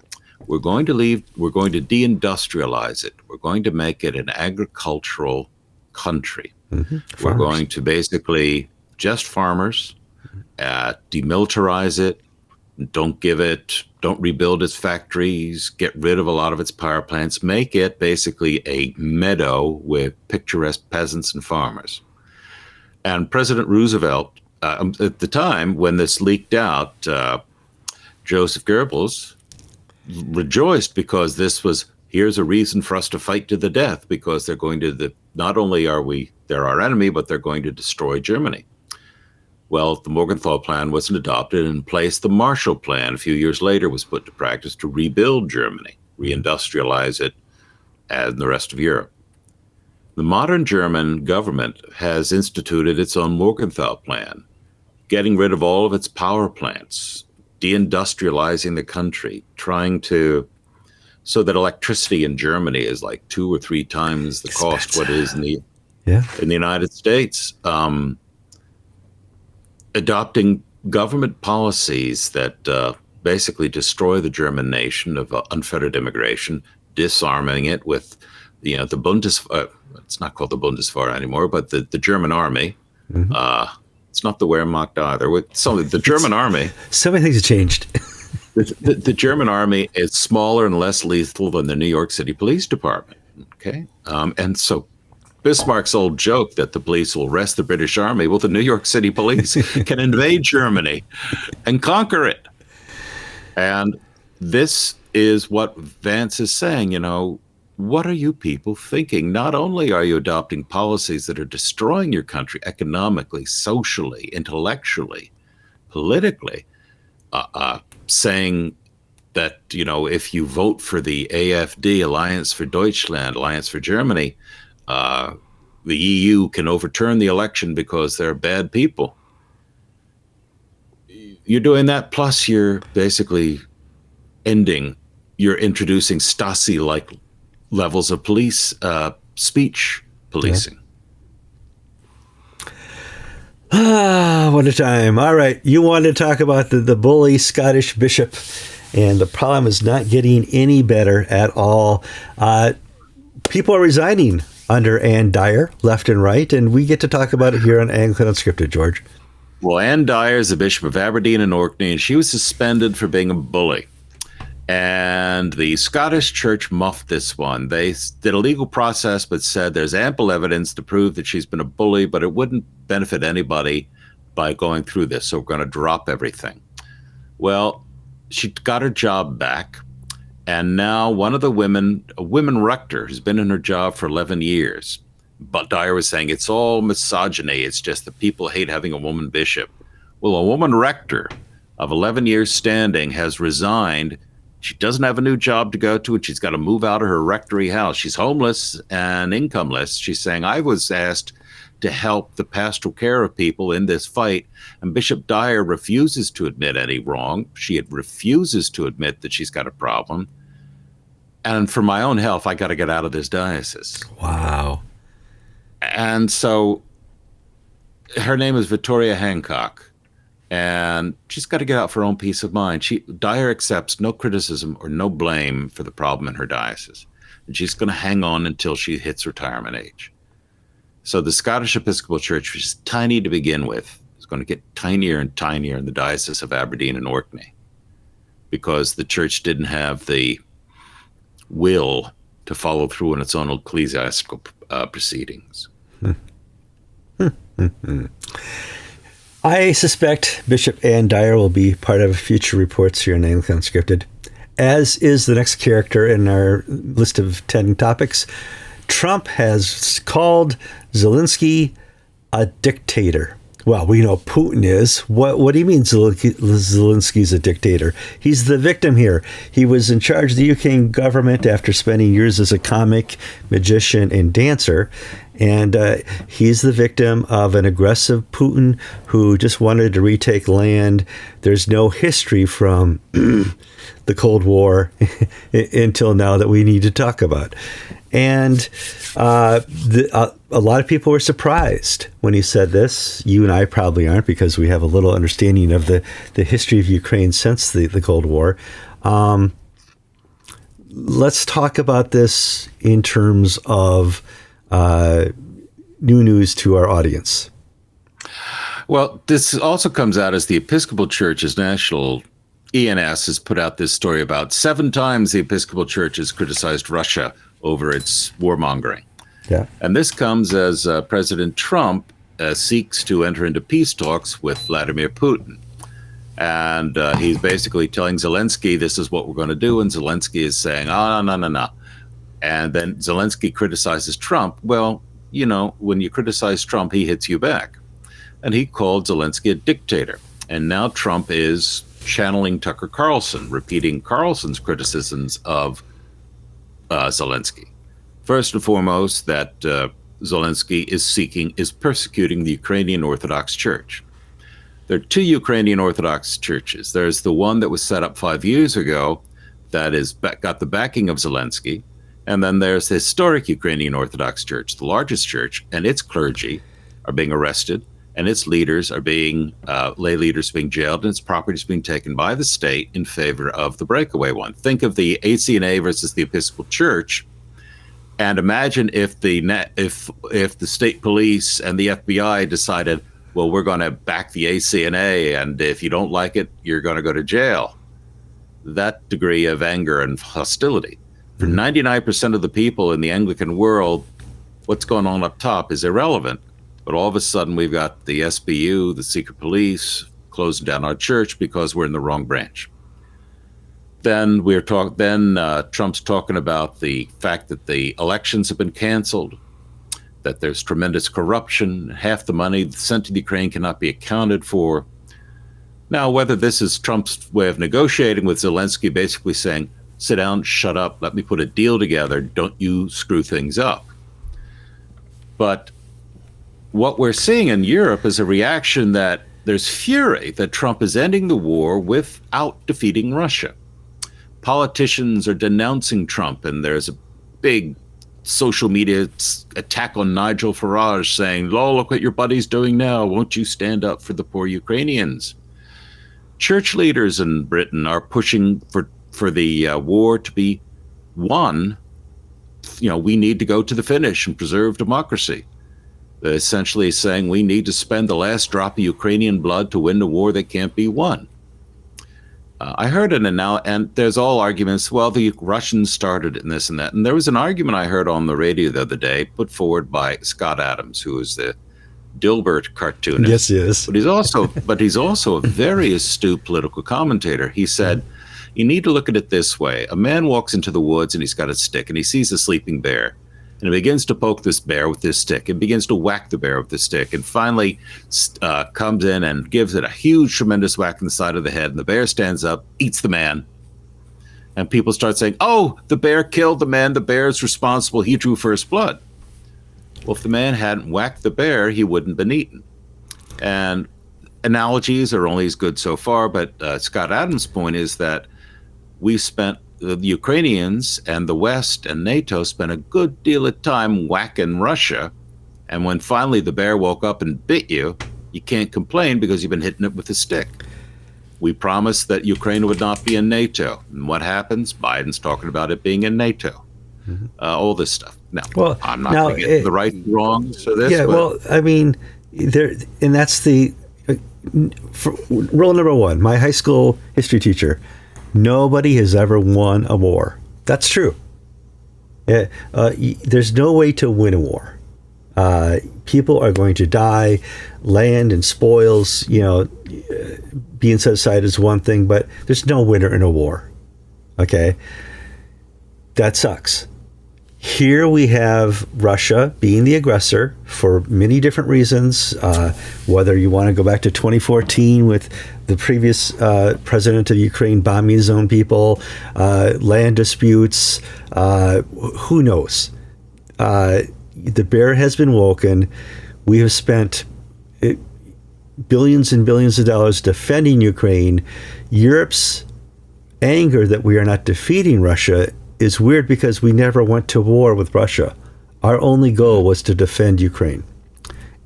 we're going to deindustrialize it. We're going to make it an agricultural country. Mm-hmm. We're going to basically just farmers, demilitarize it, don't rebuild its factories, get rid of a lot of its power plants, make it basically a meadow with picturesque peasants and farmers. And President Roosevelt, at the time when this leaked out, Joseph Goebbels rejoiced, because here's a reason for us to fight to the death, because they're going to, not only they're our enemy, but they're going to destroy Germany. Well, the Morgenthau Plan wasn't adopted. In place, the Marshall Plan, a few years later, was put to practice to rebuild Germany, reindustrialize it, and the rest of Europe. The modern German government has instituted its own Morgenthau Plan, getting rid of all of its power plants, deindustrializing the country, so that electricity in Germany is like 2 or 3 times the cost what it is in the United States. Adopting government policies that basically destroy the German nation of unfettered immigration, disarming it with, the Bundeswehr. It's not called the Bundeswehr anymore, but the German army. Mm-hmm. It's not the Wehrmacht either. The German army. So many things have changed. the German army is smaller and less lethal than the New York City Police Department. Okay, and so Bismarck's old joke that the police will arrest the British Army, well, the New York City Police can invade Germany and conquer it. And this is what Vance is saying. What are you people thinking? Not only are you adopting policies that are destroying your country economically, socially, intellectually, politically, saying that, if you vote for the AfD, Alliance for Deutschland, Alliance for Germany, the EU can overturn the election because they're bad people. You're doing that, plus you're basically you're introducing Stasi-like levels of speech policing. What a time. All right. You wanted to talk about the bully Scottish bishop, and the problem is not getting any better at all. People are resigning under Ann Dyer, left and right, and we get to talk about it here on Anglican Unscripted, George. Well, Ann Dyer is the Bishop of Aberdeen and Orkney, and she was suspended for being a bully. And the Scottish Church muffed this one. They did a legal process, but said there's ample evidence to prove that she's been a bully, but it wouldn't benefit anybody by going through this, so we're going to drop everything. Well, she got her job back, and now one of the a women rector who's been in her job for 11 years, but Dyer was saying it's all misogyny, it's just that people hate having a woman bishop. Well, a woman rector of 11 years standing has resigned. She doesn't have a new job to go to, and she's got to move out of her rectory house. She's homeless and incomeless. She's saying, I was asked to help the pastoral care of people in this fight, and Bishop Dyer refuses to admit any wrong. She refuses to admit that she's got a problem. And for my own health, I got to get out of this diocese. Wow. And so her name is Victoria Hancock. And she's got to get out for her own peace of mind. Dyer accepts no criticism or no blame for the problem in her diocese. And she's going to hang on until she hits retirement age. So the Scottish Episcopal Church, which is tiny to begin with, is going to get tinier and tinier in the Diocese of Aberdeen and Orkney, because the church didn't have the will to follow through on its own ecclesiastical proceedings. I suspect Bishop Ann Dyer will be part of future reports here in Anglican Unscripted, as is the next character in our list of 10 topics. Trump has called Zolensky a dictator. well, we know Putin is. What do you mean Zelensky's a dictator? He's the victim here. He was in charge of the UK government after spending years as a comic, magician, and dancer. And he's the victim of an aggressive Putin who just wanted to retake land. There's no history from the Cold War until now that we need to talk about. And a lot of people were surprised when he said this. You and I probably aren't, because we have a little understanding of the history of Ukraine since the Cold War. Let's talk about this in terms of new news to our audience. Well, this also comes out as the Episcopal Church's national ENS has put out this story about 7 times the Episcopal Church has criticized Russia over its warmongering. Yeah. And this comes as President Trump seeks to enter into peace talks with Vladimir Putin. And he's basically telling Zelensky, this is what we're going to do. And Zelensky is saying, no. And then Zelensky criticizes Trump. Well, you know, when you criticize Trump, he hits you back. And he called Zelensky a dictator. And now Trump is channeling Tucker Carlson, repeating Carlson's criticisms of Zelensky. First and foremost, that Zelensky is persecuting the Ukrainian Orthodox Church. There are 2 Ukrainian Orthodox churches. There's the one that was set up 5 years ago that got the backing of Zelensky. And then there's the historic Ukrainian Orthodox Church, the largest church, and its clergy are being arrested, and its leaders are being, lay leaders being jailed, and its properties being taken by the state in favor of the breakaway one. Think of the ACNA versus the Episcopal Church, and imagine if the state police and the FBI decided, well, we're going to back the ACNA, and if you don't like it, you're going to go to jail. That degree of anger and hostility. For 99% of the people in the Anglican world, what's going on up top is irrelevant. But all of a sudden, we've got the SBU, the secret police, closing down our church because we're in the wrong branch. Then Trump's talking about the fact that the elections have been canceled, that there's tremendous corruption, half the money sent to Ukraine cannot be accounted for. Now, whether this is Trump's way of negotiating with Zelensky, basically saying, sit down, shut up, let me put a deal together, don't you screw things up. But what we're seeing in Europe is a reaction that there's fury that Trump is ending the war without defeating Russia. Politicians are denouncing Trump, and there's a big social media attack on Nigel Farage saying, oh, look what your buddy's doing now. Won't you stand up for the poor Ukrainians? Church leaders in Britain are pushing for the war to be won. You know, we need to go to the finish and preserve democracy. They're essentially saying we need to spend the last drop of Ukrainian blood to win the war that can't be won. I heard and there's all arguments, well, the Russians started it and this and that. And there was an argument I heard on the radio the other day put forward by Scott Adams, who is the Dilbert cartoonist. Yes, he is. But he's also a very astute political commentator. He said, you need to look at it this way. A man walks into the woods and he's got a stick and he sees a sleeping bear. And he begins to poke this bear with this stick and begins to whack the bear with the stick, and finally comes in and gives it a huge, tremendous whack in the side of the head. And the bear stands up, eats the man. And people start saying, oh, the bear killed the man. The bear is responsible. He drew first blood. Well, if the man hadn't whacked the bear, he wouldn't have been eaten. And analogies are only as good so far. But Scott Adams' point is that the Ukrainians and the West and NATO spent a good deal of time whacking Russia. And when finally the bear woke up and bit you, you can't complain because you've been hitting it with a stick. We promised that Ukraine would not be in NATO. And what happens? Biden's talking about it being in NATO. Mm-hmm. All this stuff. Now, I'm not going to get the right and wrong to this. Yeah, well, I mean, and that's the rule number one. My high school history teacher, nobody has ever won a war. That's true. There's no way to win a war. People are going to die. Land and spoils, being set aside is one thing, but there's no winner in a war. Okay? That sucks. Here we have Russia being the aggressor for many different reasons, whether you want to go back to 2014 with the previous president of Ukraine bombing his own people, land disputes, who knows? The bear has been woken. We have spent billions and billions of dollars defending Ukraine. Europe's anger that we are not defeating Russia is weird because we never went to war with Russia. Our only goal was to defend Ukraine.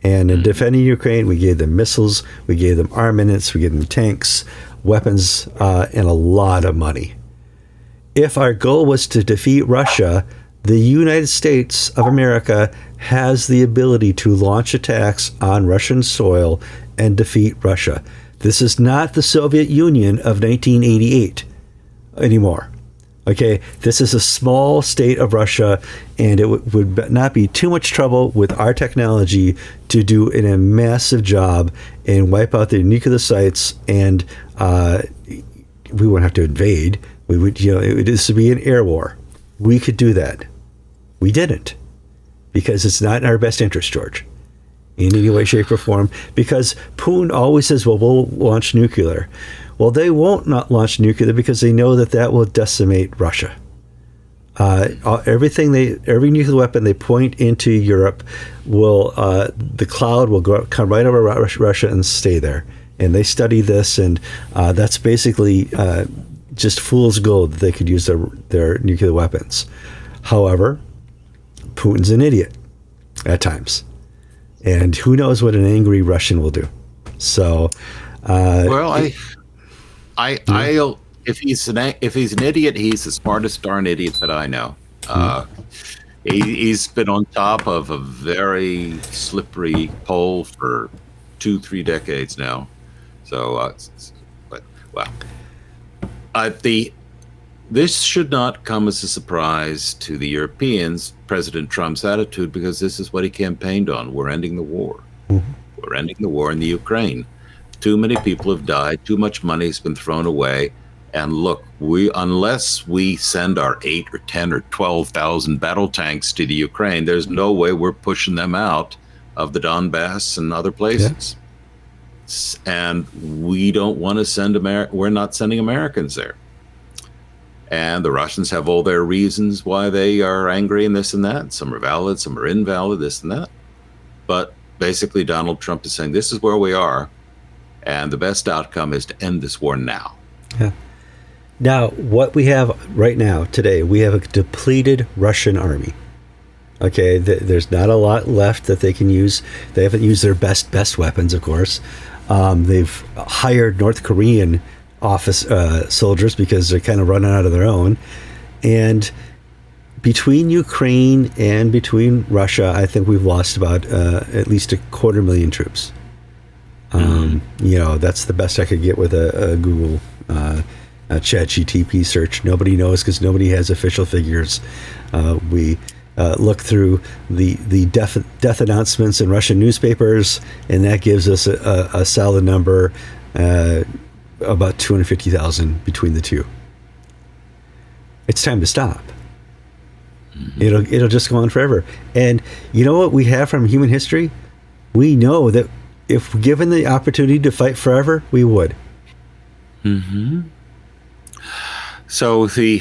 And in defending Ukraine, we gave them missiles, we gave them armaments, we gave them tanks, weapons, and a lot of money. If our goal was to defeat Russia, the United States of America has the ability to launch attacks on Russian soil and defeat Russia. This is not the Soviet Union of 1988 anymore. Okay, this is a small state of Russia, and it would not be too much trouble with our technology to do a massive job and wipe out their nuclear sites, and we wouldn't have to invade. We would, this would be an air war. We could do that. We didn't, because it's not in our best interest, George, in any way, shape, or form, because Putin always says, well, we'll launch nuclear. Well, they won't not launch nuclear because they know that will decimate Russia. Every nuclear weapon they point into Europe the cloud will come right over Russia and stay there. And they study this, and that's basically just fool's gold that they could use their nuclear weapons. However, Putin's an idiot at times, and who knows what an angry Russian will do. So, if he's an idiot, he's the smartest darn idiot that I know. He's been on top of a very slippery pole for 2-3 decades now. So, this should not come as a surprise to the Europeans, President Trump's attitude, because this is what he campaigned on. We're ending the war. Mm-hmm. We're ending the war in the Ukraine. Too many people have died. Too much money has been thrown away. And look, unless we send our 8 or 10 or 12,000 battle tanks to the Ukraine, there's no way we're pushing them out of the Donbass and other places. Yeah. And we don't want to send we're not sending Americans there. And the Russians have all their reasons why they are angry and this and that. Some are valid, some are invalid, this and that. But basically, Donald Trump is saying, this is where we are. And the best outcome is to end this war now. Yeah. Now, what we have right now, today, we have a depleted Russian army. Okay, there's not a lot left that they can use. They haven't used their best weapons, of course. They've hired North Korean soldiers because they're kind of running out of their own. And between Ukraine and between Russia, I think we've lost about at least 250,000 troops. That's the best I could get with a Google ChatGPT search. Nobody knows because nobody has official figures. We look through the death announcements in Russian newspapers, and that gives us a solid number, about 250,000 between the two. It's time to stop. Mm-hmm. It'll just go on forever. And you know what we have from human history? We know that if given the opportunity to fight forever, we would. Mm-hmm. So to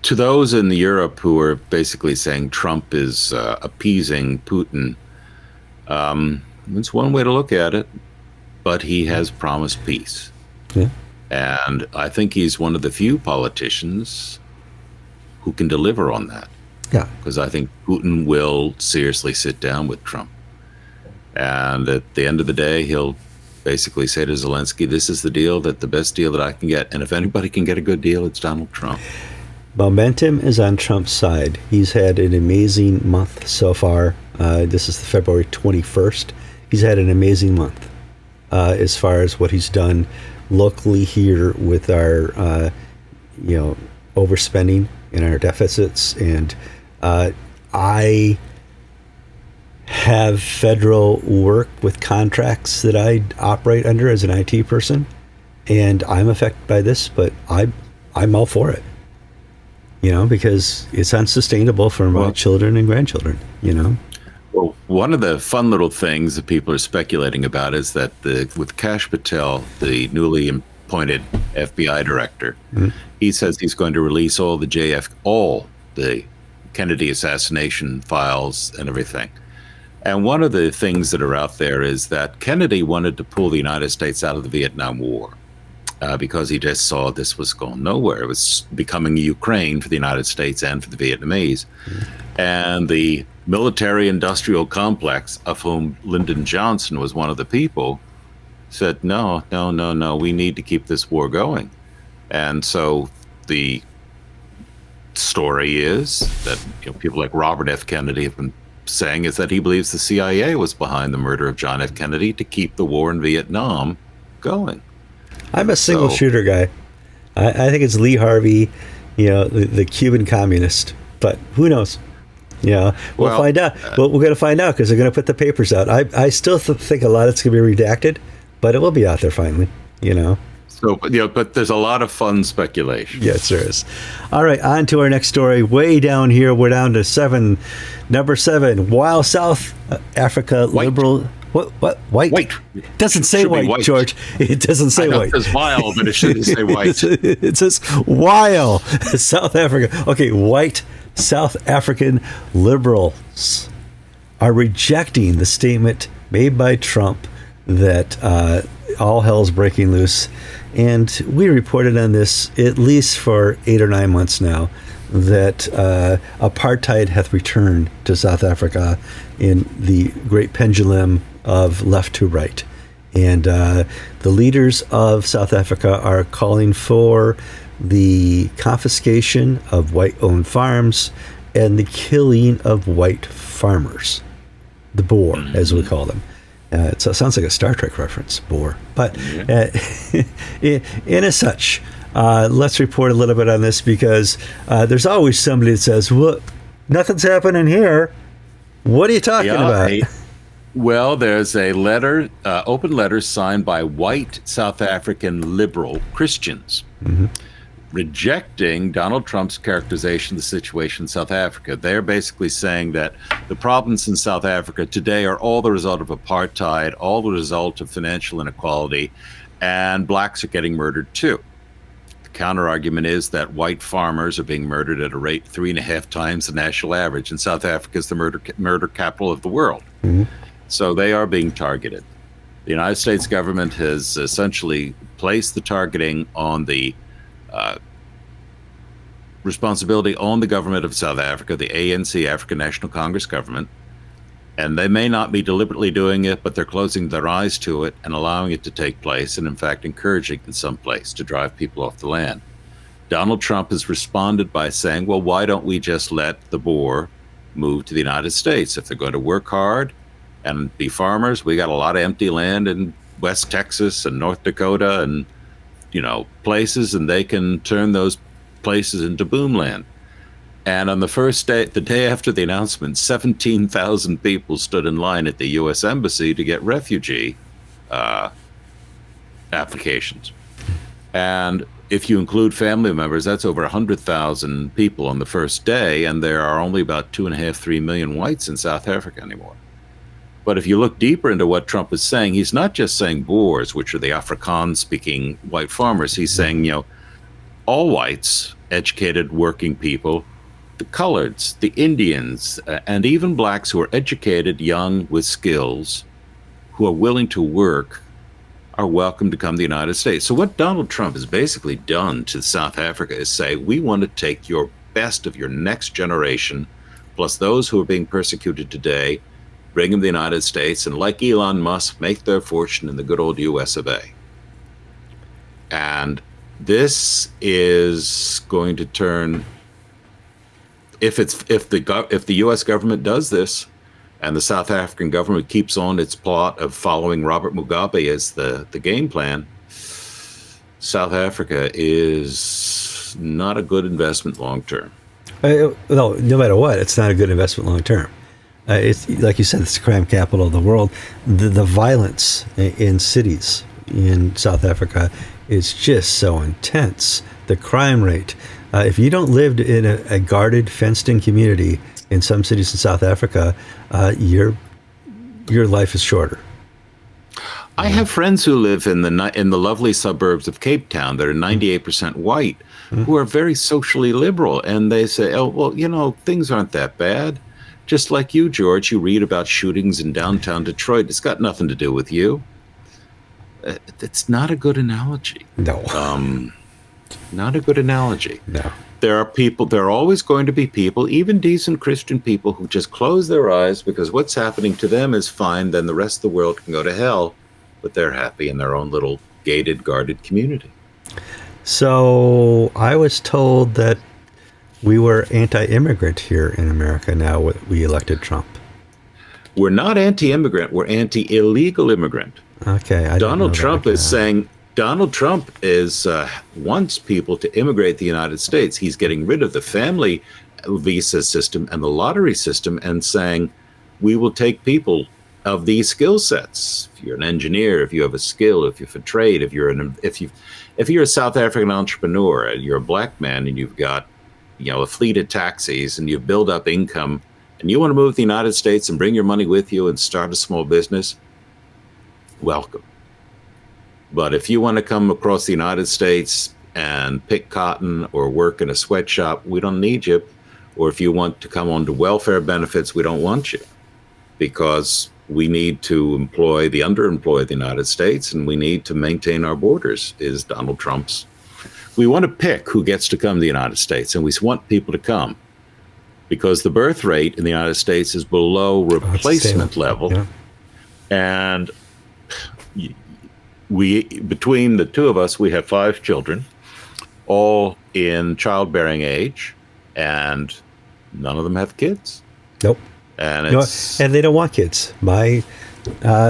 those in Europe who are basically saying Trump is appeasing Putin, it's one way to look at it, but he has promised peace. Yeah. And I think he's one of the few politicians who can deliver on that. Yeah. Because I think Putin will seriously sit down with Trump. And at the end of the day, he'll basically say to Zolensky, this is the best deal that I can get. And if anybody can get a good deal, it's Donald Trump. Momentum is on Trump's side. He's had an amazing month so far. This is February 21st. He's had an amazing month as far as what he's done locally here with our, overspending and our deficits. And I have federal work with contracts that I operate under as an IT person, and I'm affected by this, but I'm all for it. because it's unsustainable for my children and grandchildren, Well, one of the fun little things that people are speculating about is that with Kash Patel, the newly appointed FBI director, he says he's going to release all the Kennedy assassination files and everything. And one of the things that are out there is that Kennedy wanted to pull the United States out of the Vietnam War because he just saw this was going nowhere. It was becoming Ukraine for the United States and for the Vietnamese. And the military-industrial complex, of whom Lyndon Johnson was one of the people, said, no, we need to keep this war going. And so the story is that people like Robert F. Kennedy have been saying is that he believes the CIA was behind the murder of John F. Kennedy to keep the war in Vietnam going. I'm a single shooter guy. I think it's Lee Harvey, the Cuban communist. But who knows? We'll find out. We're going to find out because they're going to put the papers out. I still think a lot of it's going to be redacted, but it will be out there finally. So, but there's a lot of fun speculation. Yes, there is. All right, on to our next story. Way down here, we're down to number 7. While South Africa liberal... What? White? White. It doesn't say white, George. It doesn't say white. It says while, but it shouldn't say white. It says while South Africa. Okay, white South African liberals are rejecting the statement made by Trump that all hell's breaking loose. And we reported on this at least for 8 or 9 months now, that apartheid hath returned to South Africa in the great pendulum of left to right. And the leaders of South Africa are calling for the confiscation of white-owned farms and the killing of white farmers, the Boer, as we call them. It sounds like a Star Trek reference, Boer. But in as such, let's report a little bit on this because there's always somebody that says, well, nothing's happening here. What are you talking about? Well, there's a letter, open letter signed by white South African liberal Christians rejecting Donald Trump's characterization of the situation in South Africa. They're basically saying that the problems in South Africa today are all the result of apartheid, all the result of financial inequality, and blacks are getting murdered too. The counter-argument is that white farmers are being murdered at a rate 3.5 times the national average, and South Africa is the murder capital of the world. So they are being targeted. The United States government has essentially placed the targeting on the responsibility on the government of South Africa, the ANC, African National Congress government, and they may not be deliberately doing it, but they're closing their eyes to it and allowing it to take place, and in fact encouraging in some place to drive people off the land. Donald Trump has responded by saying, well, why don't we just let the Boer move to the United States? If they're going to work hard and be farmers, we got a lot of empty land in West Texas and North Dakota and places, and they can turn those places into boomland. And on the first day, the day after the announcement, 17,000 people stood in line at the U.S. Embassy to get refugee applications. And if you include family members, that's over 100,000 people on the first day, and there are only about 2.5–3 million whites in South Africa anymore. But if you look deeper into what Trump is saying, he's not just saying Boers, which are the Afrikaans-speaking white farmers. He's saying, all whites, educated working people, the coloreds, the Indians, and even blacks who are educated, young, with skills, who are willing to work, are welcome to come to the United States. So what Donald Trump has basically done to South Africa is say, we want to take your best of your next generation, plus those who are being persecuted today, bring them to the United States, and like Elon Musk, make their fortune in the good old US of A. And this is going to turn, if the U.S. government does this, and the South African government keeps on its plot of following Robert Mugabe as the game plan, South Africa is not a good investment long term. No matter what, it's not a good investment long term. It's like you said, it's the crime capital of the world. The violence in cities in South Africa is just so intense. The crime rate, If you don't live in a guarded, fenced-in community in some cities in South Africa, your life is shorter. I have friends who live in the lovely suburbs of Cape Town that are 98% white, who are very socially liberal, and they say, "Oh, well, things aren't that bad." Just like you, George, you read about shootings in downtown Detroit. It's got nothing to do with you. It's not a good analogy. No. Not a good analogy. No. There are always going to be people, even decent Christian people, who just close their eyes because what's happening to them is fine, then the rest of the world can go to hell, but they're happy in their own little gated, guarded community. So I was told that we were anti-immigrant here in America now we elected Trump. We're not anti-immigrant, we're anti-illegal immigrant. Okay. Donald Trump is saying Donald Trump wants people to immigrate to the United States. He's getting rid of the family visa system and the lottery system and saying, we will take people of these skill sets. If you're an engineer, if you have a skill, if you're for trade, if you're a South African entrepreneur and you're a black man and you've got a fleet of taxis and you build up income and you want to move to the United States and bring your money with you and start a small business, welcome. But if you want to come across the United States and pick cotton or work in a sweatshop, we don't need you. Or if you want to come on to welfare benefits, we don't want you, because we need to employ the underemployed in the United States, and we need to maintain our borders, is Donald Trump's. We want to pick who gets to come to the United States, and we want people to come because the birth rate in the United States is below replacement level. Yeah. And between the two of us, we have 5 children, all in childbearing age, and none of them have kids. Nope. And and they don't want kids. My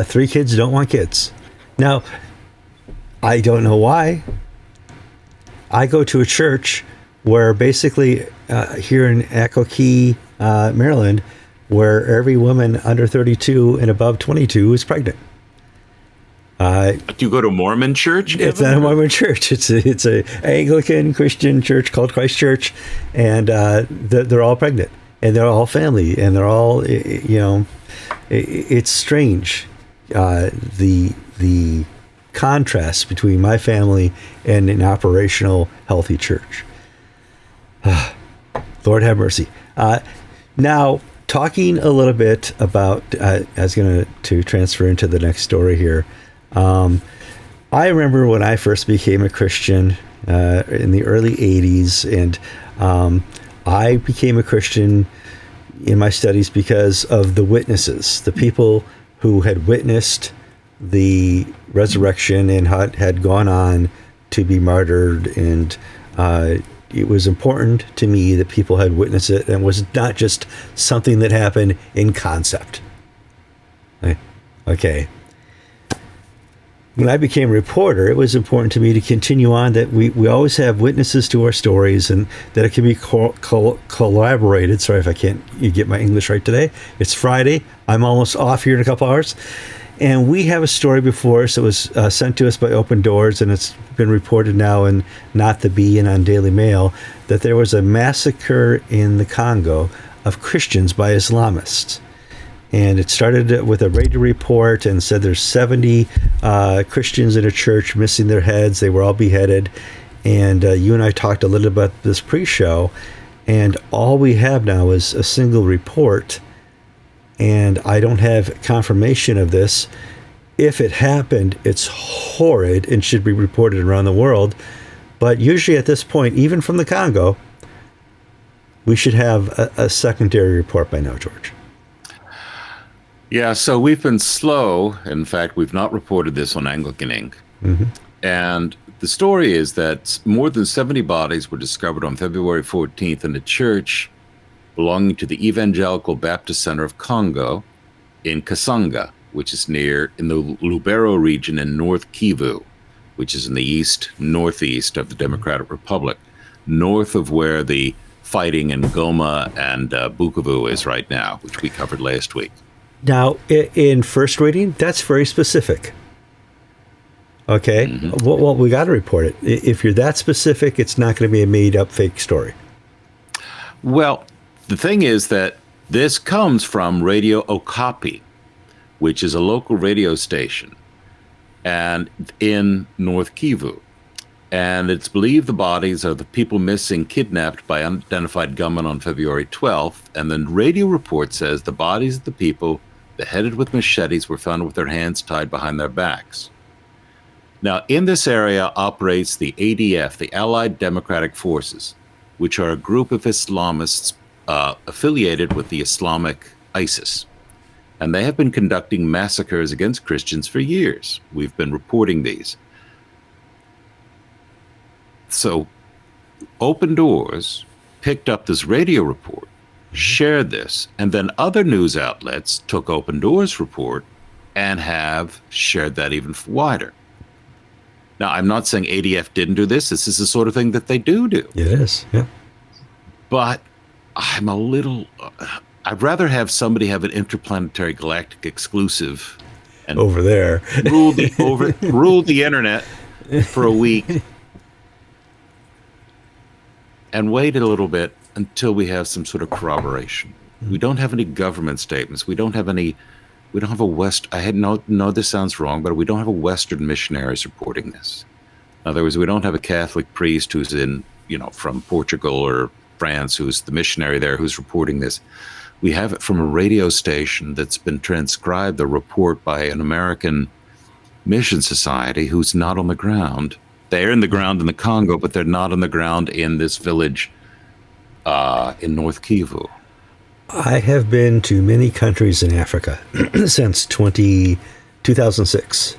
3 kids don't want kids. Now, I don't know why. I go to a church where basically here in Echo Key, Maryland, where every woman under 32 and above 22 is pregnant. Do you go to a Mormon church, Kevin? It's not a Mormon church. It's a Anglican Christian church called Christ Church, and they're all pregnant, and they're all family, and they're all, it's strange, the contrast between my family and an operational, healthy church. Lord have mercy. Now, talking a little bit about, I was going to transfer into the next story here. I remember when I first became a Christian in the early 80s, and I became a Christian in my studies because of the witnesses, the people who had witnessed the resurrection and had gone on to be martyred. And it was important to me that people had witnessed it and was not just something that happened in concept. Okay. When I became a reporter, it was important to me to continue on that we always have witnesses to our stories, and that it can be collaborated. Sorry if I can't get my English right today. It's Friday. I'm almost off here in a couple hours. And we have a story before us that was sent to us by Open Doors, and it's been reported now in Not the Bee and on Daily Mail, that there was a massacre in the Congo of Christians by Islamists. And it started with a radio report and said there's 70 Christians in a church missing their heads. They were all beheaded. And you and I talked a little about this pre-show, and all we have now is a single report. And I don't have confirmation of this. If it happened, it's horrid and should be reported around the world. But usually at this point, even from the Congo, we should have a secondary report by now, George. Yeah, so we've been slow. In fact, we've not reported this on Anglican Inc. Mm-hmm. And the story is that more than 70 bodies were discovered on February 14th in a church belonging to the Evangelical Baptist Center of Congo in Kasanga, which is in the Lubero region in North Kivu, which is in the northeast of the Democratic Republic, north of where the fighting in Goma and Bukavu is right now, which we covered last week. Now, in first reading, that's very specific. Okay. Well, we got to report it. If you're that specific, it's not going to be a made up fake story. Well, the thing is that this comes from Radio Okapi, which is a local radio station and in North Kivu. And it's believed the bodies of the people missing, kidnapped by unidentified gunmen on February 12th. And then radio report says the bodies of the people beheaded with machetes were found with their hands tied behind their backs. Now, in this area operates the ADF, the Allied Democratic Forces, which are a group of Islamists affiliated with the Islamic ISIS. And they have been conducting massacres against Christians for years. We've been reporting these. So Open Doors picked up this radio report, shared this, and then other news outlets took Open Doors' report and have shared that even wider. Now, I'm not saying ADF didn't do this. This is the sort of thing that they do. It is, yeah. But I'm a little... I'd rather have somebody have an interplanetary galactic exclusive and over there rule the internet for a week and wait a little bit until we have some sort of corroboration. We don't have any government statements. We don't have a West. I had no, this sounds wrong, but we don't have a Western missionaries reporting this. In other words, we don't have a Catholic priest who's from Portugal or France, who's the missionary there, who's reporting this. We have it from a radio station that's been transcribed, a report by an American mission society who's not on the ground. They're in the ground in the Congo, but they're not on the ground in this village in North Kivu. I have been to many countries in Africa since 2006.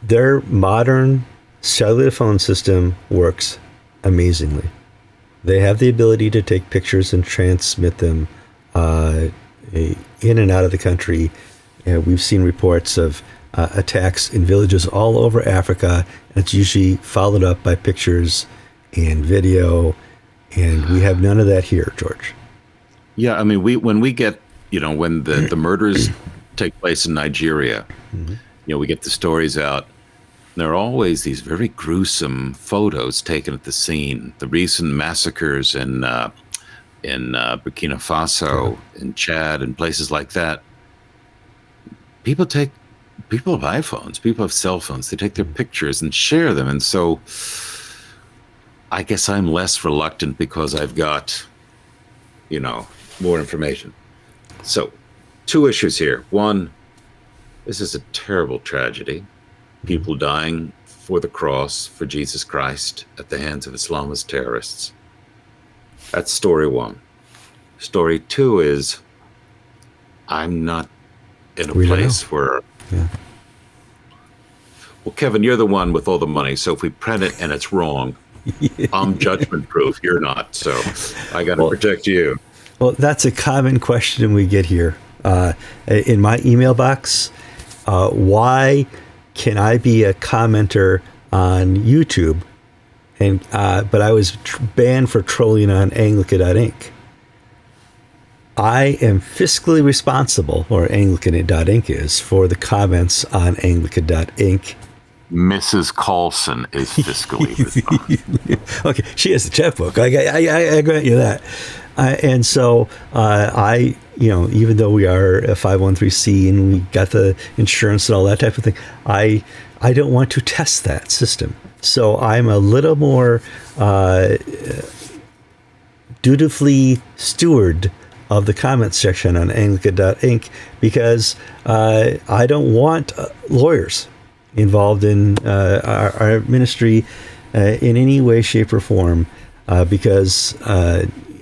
Their modern cellular phone system works amazingly. They have the ability to take pictures and transmit them in and out of the country. We've seen reports of attacks in villages all over Africa. And it's usually followed up by pictures and video, and we have none of that here, George. Yeah, I mean, when we get, when the murders take place in Nigeria, we get the stories out. There are always these very gruesome photos taken at the scene. The recent massacres in Burkina Faso, in Chad, and places like that. People have iPhones, people have cell phones. They take their pictures and share them. And so I guess I'm less reluctant because I've got, more information. So 2 issues here. One, this is a terrible tragedy. People dying for the cross, for Jesus Christ, at the hands of Islamist terrorists. That's story 1. Story 2 is, I'm not in a place where... Yeah. Well, Kevin, you're the one with all the money, so if we print it and it's wrong, I'm judgment-proof. You're not, so I got to protect you. Well, that's a common question we get here. In my email box, why can I be a commenter on YouTube, but I was banned for trolling on Anglican.Inc. I am fiscally responsible, or Anglican.Inc. is, for the comments on Anglican.Inc. Mrs. Kallsen is fiscally responsible. Okay, she has the checkbook. I grant you that. And so I, even though we are a 513c and we got the insurance and all that type of thing, I don't want to test that system. So I'm a little more dutifully steward of the comments section on Anglican.Inc. because I don't want lawyers involved in our ministry in any way, shape, or form because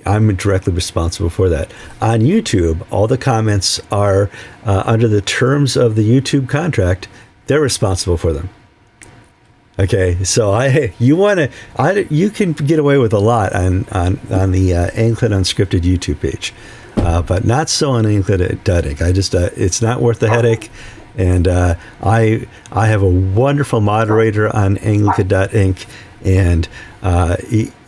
I'm directly responsible for that. On YouTube, all the comments are under the terms of the YouTube contract. They're responsible for them. Okay, so you can get away with a lot on the Anglican Unscripted YouTube page, but not so on Anglican.Inc. It's not worth the headache. And I have a wonderful moderator on Anglican.Inc. and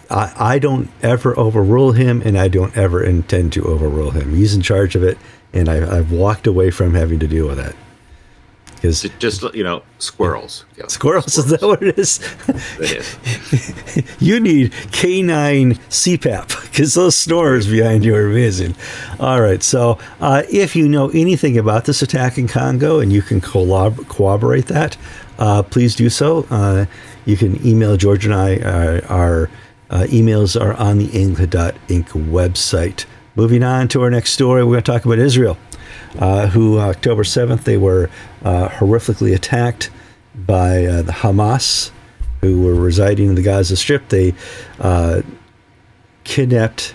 I don't ever overrule him, and I don't ever intend to overrule him. He's in charge of it, and I've walked away from having to deal with that. Because just squirrels. Yeah, squirrels, is that what it is? It is. You need canine CPAP because those snores behind you are amazing. All right, so if you know anything about this attack in Congo and you can corroborate that, please do so. You can email George and I. Our emails are on the Anglican.Inc. website. Moving on to our next story, we're going to talk about Israel, who October 7th, they were horrifically attacked by the Hamas, who were residing in the Gaza Strip. They kidnapped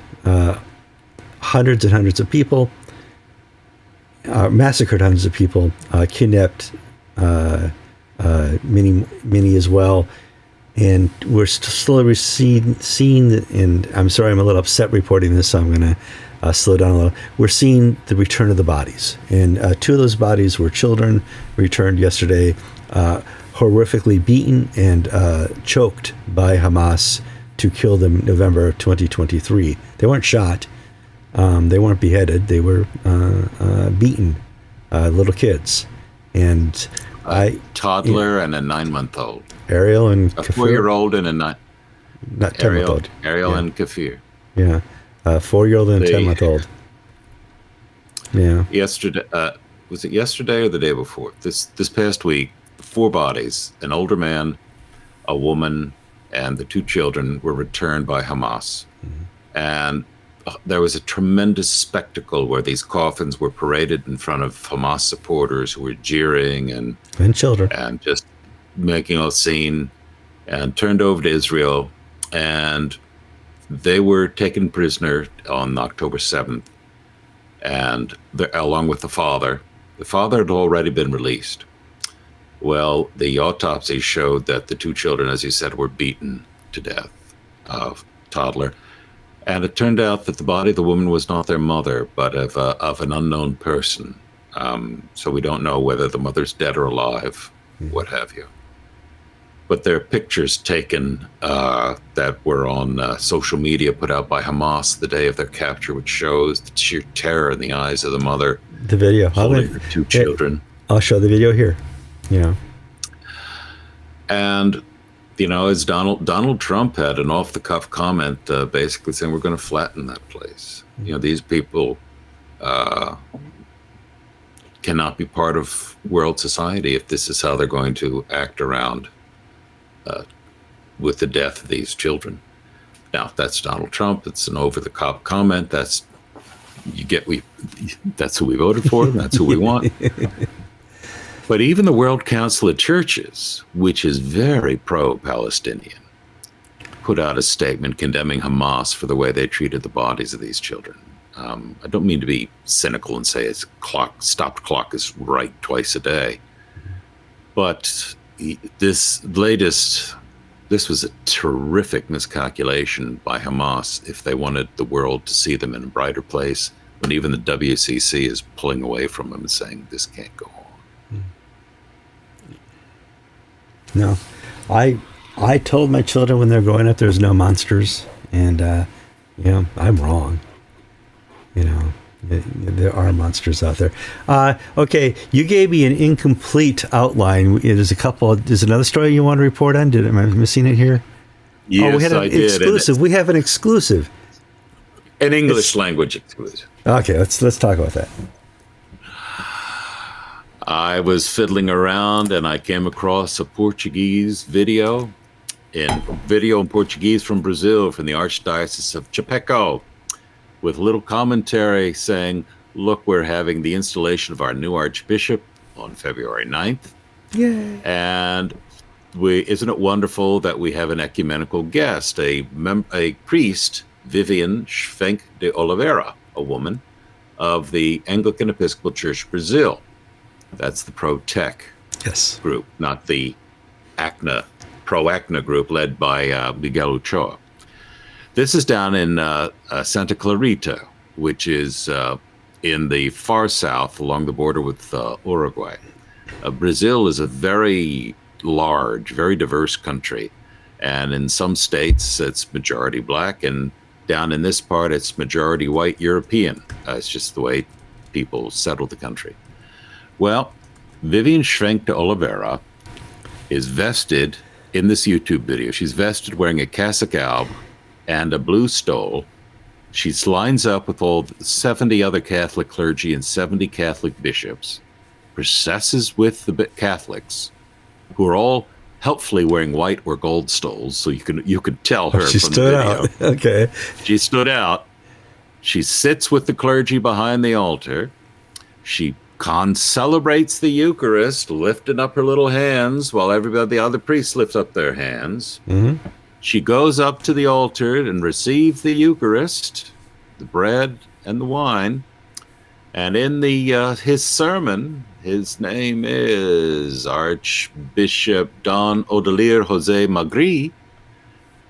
hundreds and hundreds of people, massacred hundreds of people, kidnapped many as well. And we're slowly seeing, and I'm sorry, I'm a little upset reporting this, so I'm going to slow down a little. We're seeing the return of the bodies. And two of those bodies were children returned yesterday, horrifically beaten and choked by Hamas to kill them November of 2023. They weren't shot. They weren't beheaded. They were beaten, little kids. And a toddler and a 9-month-old. Ariel and a Kfir. 4-year-old and a not 10-month-old. Ariel and Kfir. Yeah, a 4-year-old and a 10-month-old. Yeah. Yesterday, was it yesterday or the day before? This past week, 4 bodies, an older man, a woman, and the 2 children were returned by Hamas. Mm-hmm. And there was a tremendous spectacle where these coffins were paraded in front of Hamas supporters who were jeering and children and just making a scene, and turned over to Israel, and they were taken prisoner on October 7th, and along with the father. The father had already been released. Well, the autopsy showed that the 2 children, as you said, were beaten to death, toddler. And it turned out that the body of the woman was not their mother, but of an unknown person. So we don't know whether the mother's dead or alive, what have you. But there are pictures taken that were on social media put out by Hamas the day of their capture, which shows the sheer terror in the eyes of the mother. The video. Holding her 2 children. I'll show the video here. Yeah. And, as Donald Trump had an off-the-cuff comment basically saying, we're going to flatten that place. These people cannot be part of world society if this is how they're going to act around with the death of these children. Now, that's Donald Trump. It's an over-the-top comment. That's who we voted for. That's who we want. But even the World Council of Churches, which is very pro-Palestinian, put out a statement condemning Hamas for the way they treated the bodies of these children. I don't mean to be cynical and say stopped clock is right twice a day. But this was a terrific miscalculation by Hamas if they wanted the world to see them in a brighter place, when even the WCC is pulling away from them and saying this can't go on. No, I told my children when they're growing up there's no monsters, and I'm wrong. There are monsters out there. Okay, you gave me an incomplete outline. There's another story you want to report on? Am I missing it here? Yes, we had an exclusive. We have an exclusive. An English language exclusive. Okay, let's talk about that. I was fiddling around and I came across a Portuguese video in Portuguese from Brazil, from the Archdiocese of Chapecó, with a little commentary saying, look, we're having the installation of our new Archbishop on February 9th. Yay. And isn't it wonderful that we have an ecumenical guest, a priest, Vivian Schwenk de Oliveira, a woman of the Anglican Episcopal Church Brazil. That's the pro-tech group, not the pro-ACNA group led by Miguel Ochoa. This is down in Santa Clarita, which is in the far south along the border with Uruguay. Brazil is a very large, very diverse country. And in some states, it's majority black. And down in this part, it's majority white European. It's just the way people settled the country. Well, Vivian Schwenk de Oliveira is vested in this YouTube video. She's vested wearing a cassock alb and a blue stole. She lines up with all 70 other Catholic clergy and 70 Catholic bishops, processes with the Catholics, who are all helpfully wearing white or gold stoles, so you could tell her she from stood the video. out. Okay. She stood out. She sits with the clergy behind the altar. She celebrates the Eucharist, lifting up her little hands while the other priests lift up their hands. Mm-hmm. She goes up to the altar and receives the Eucharist, the bread and the wine. And in his sermon, his name is Archbishop Don Odelir Jose Magri,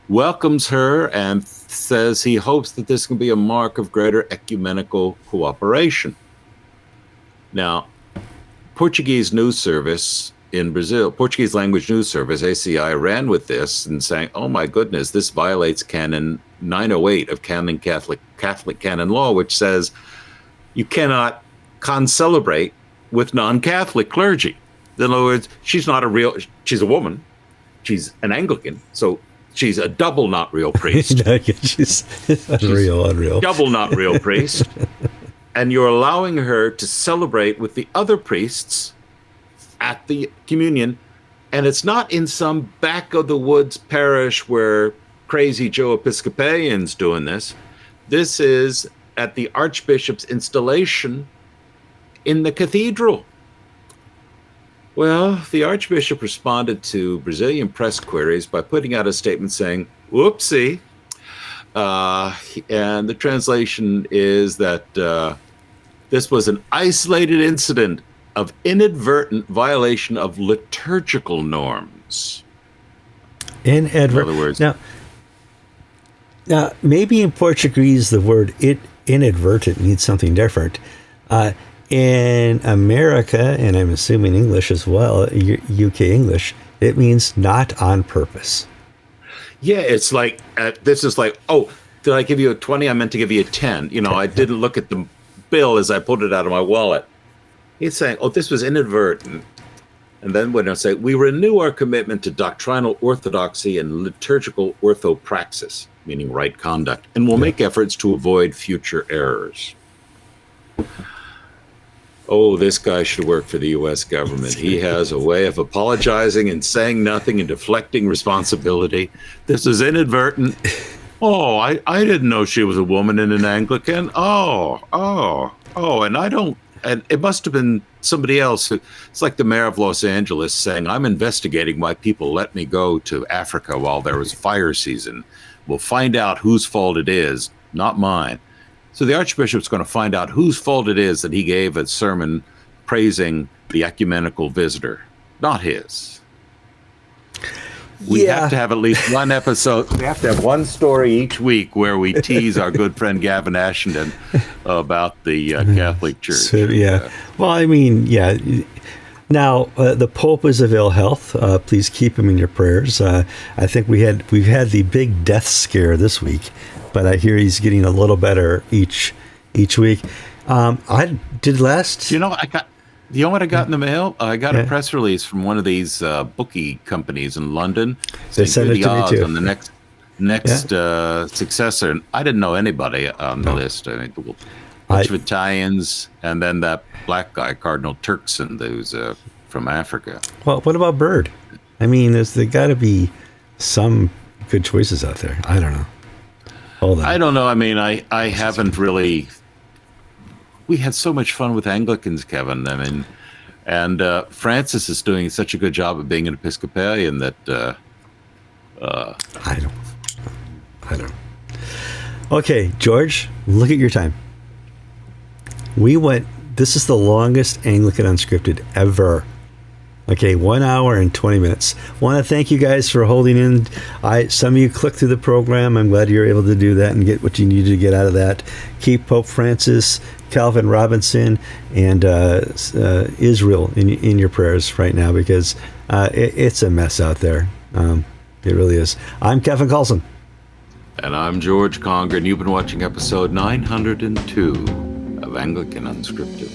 welcomes her and says he hopes that this can be a mark of greater ecumenical cooperation. Now, Portuguese news service in Brazil, Portuguese language news service, ACI, ran with this and saying, oh my goodness, this violates Canon 908 of Catholic canon law, which says you cannot concelebrate with non-Catholic clergy. In other words, she's a woman, she's an Anglican, so she's a double not real priest. she's unreal. Double not real priest. And you're allowing her to celebrate with the other priests at the communion. And it's not in some back of the woods parish where crazy Joe Episcopalian's doing this. This is at the Archbishop's installation in the cathedral. Well, the Archbishop responded to Brazilian press queries by putting out a statement saying, whoopsie. And the translation is that this was an isolated incident of inadvertent violation of liturgical norms. In other words, now maybe in Portuguese the word inadvertent means something different. In America, and I'm assuming English as well, UK English, it means not on purpose. Yeah, it's like, this is like, oh, did I give you a 20? I meant to give you a 10. I didn't look at the bill as I pulled it out of my wallet. He's saying, oh, this was inadvertent. And then when I say, we renew our commitment to doctrinal orthodoxy and liturgical orthopraxis, meaning right conduct, and we'll make efforts to avoid future errors. Oh, this guy should work for the U.S. government. He has a way of apologizing and saying nothing and deflecting responsibility. This is inadvertent. Oh, I didn't know she was a woman in an Anglican. And it must have been somebody else. It's like the mayor of Los Angeles saying, I'm investigating why people let me go to Africa while there was fire season. We'll find out whose fault it is, not mine. So the Archbishop's going to find out whose fault it is that he gave a sermon praising the ecumenical visitor, not his. We have to have at least one episode. We have to have one story each week where we tease our good friend Gavin Ashenden about the Catholic Church. So, well, I mean, Now, the Pope is of ill health. Please keep him in your prayers. I think we've had the big death scare this week, but I hear he's getting a little better each week. I did last. You know what I got in the mail? I got a press release from one of these bookie companies in London. They sent it to me too. On the next successor. And I didn't know anybody on the list. I mean, a bunch of Italians, and then that black guy, Cardinal Turkson, who's from Africa. Well, what about Bird? I mean, there got to be some good choices out there. I don't know. Hold on. I don't know. I mean, I haven't really. We had so much fun with Anglicans, Kevin. I mean, and Francis is doing such a good job of being an Episcopalian that. I don't. Okay, George, look at your time. This is the longest Anglican Unscripted ever. Okay, 1 hour and 20 minutes. Want to thank you guys for holding in. Some of you clicked through the program. I'm glad you're able to do that and get what you needed to get out of that. Keep Pope Francis, Calvin Robinson, and Israel in your prayers right now, because it's a mess out there. It really is. I'm Kevin Kallsen. And I'm George Conger, and you've been watching episode 902 of Anglican Unscripted.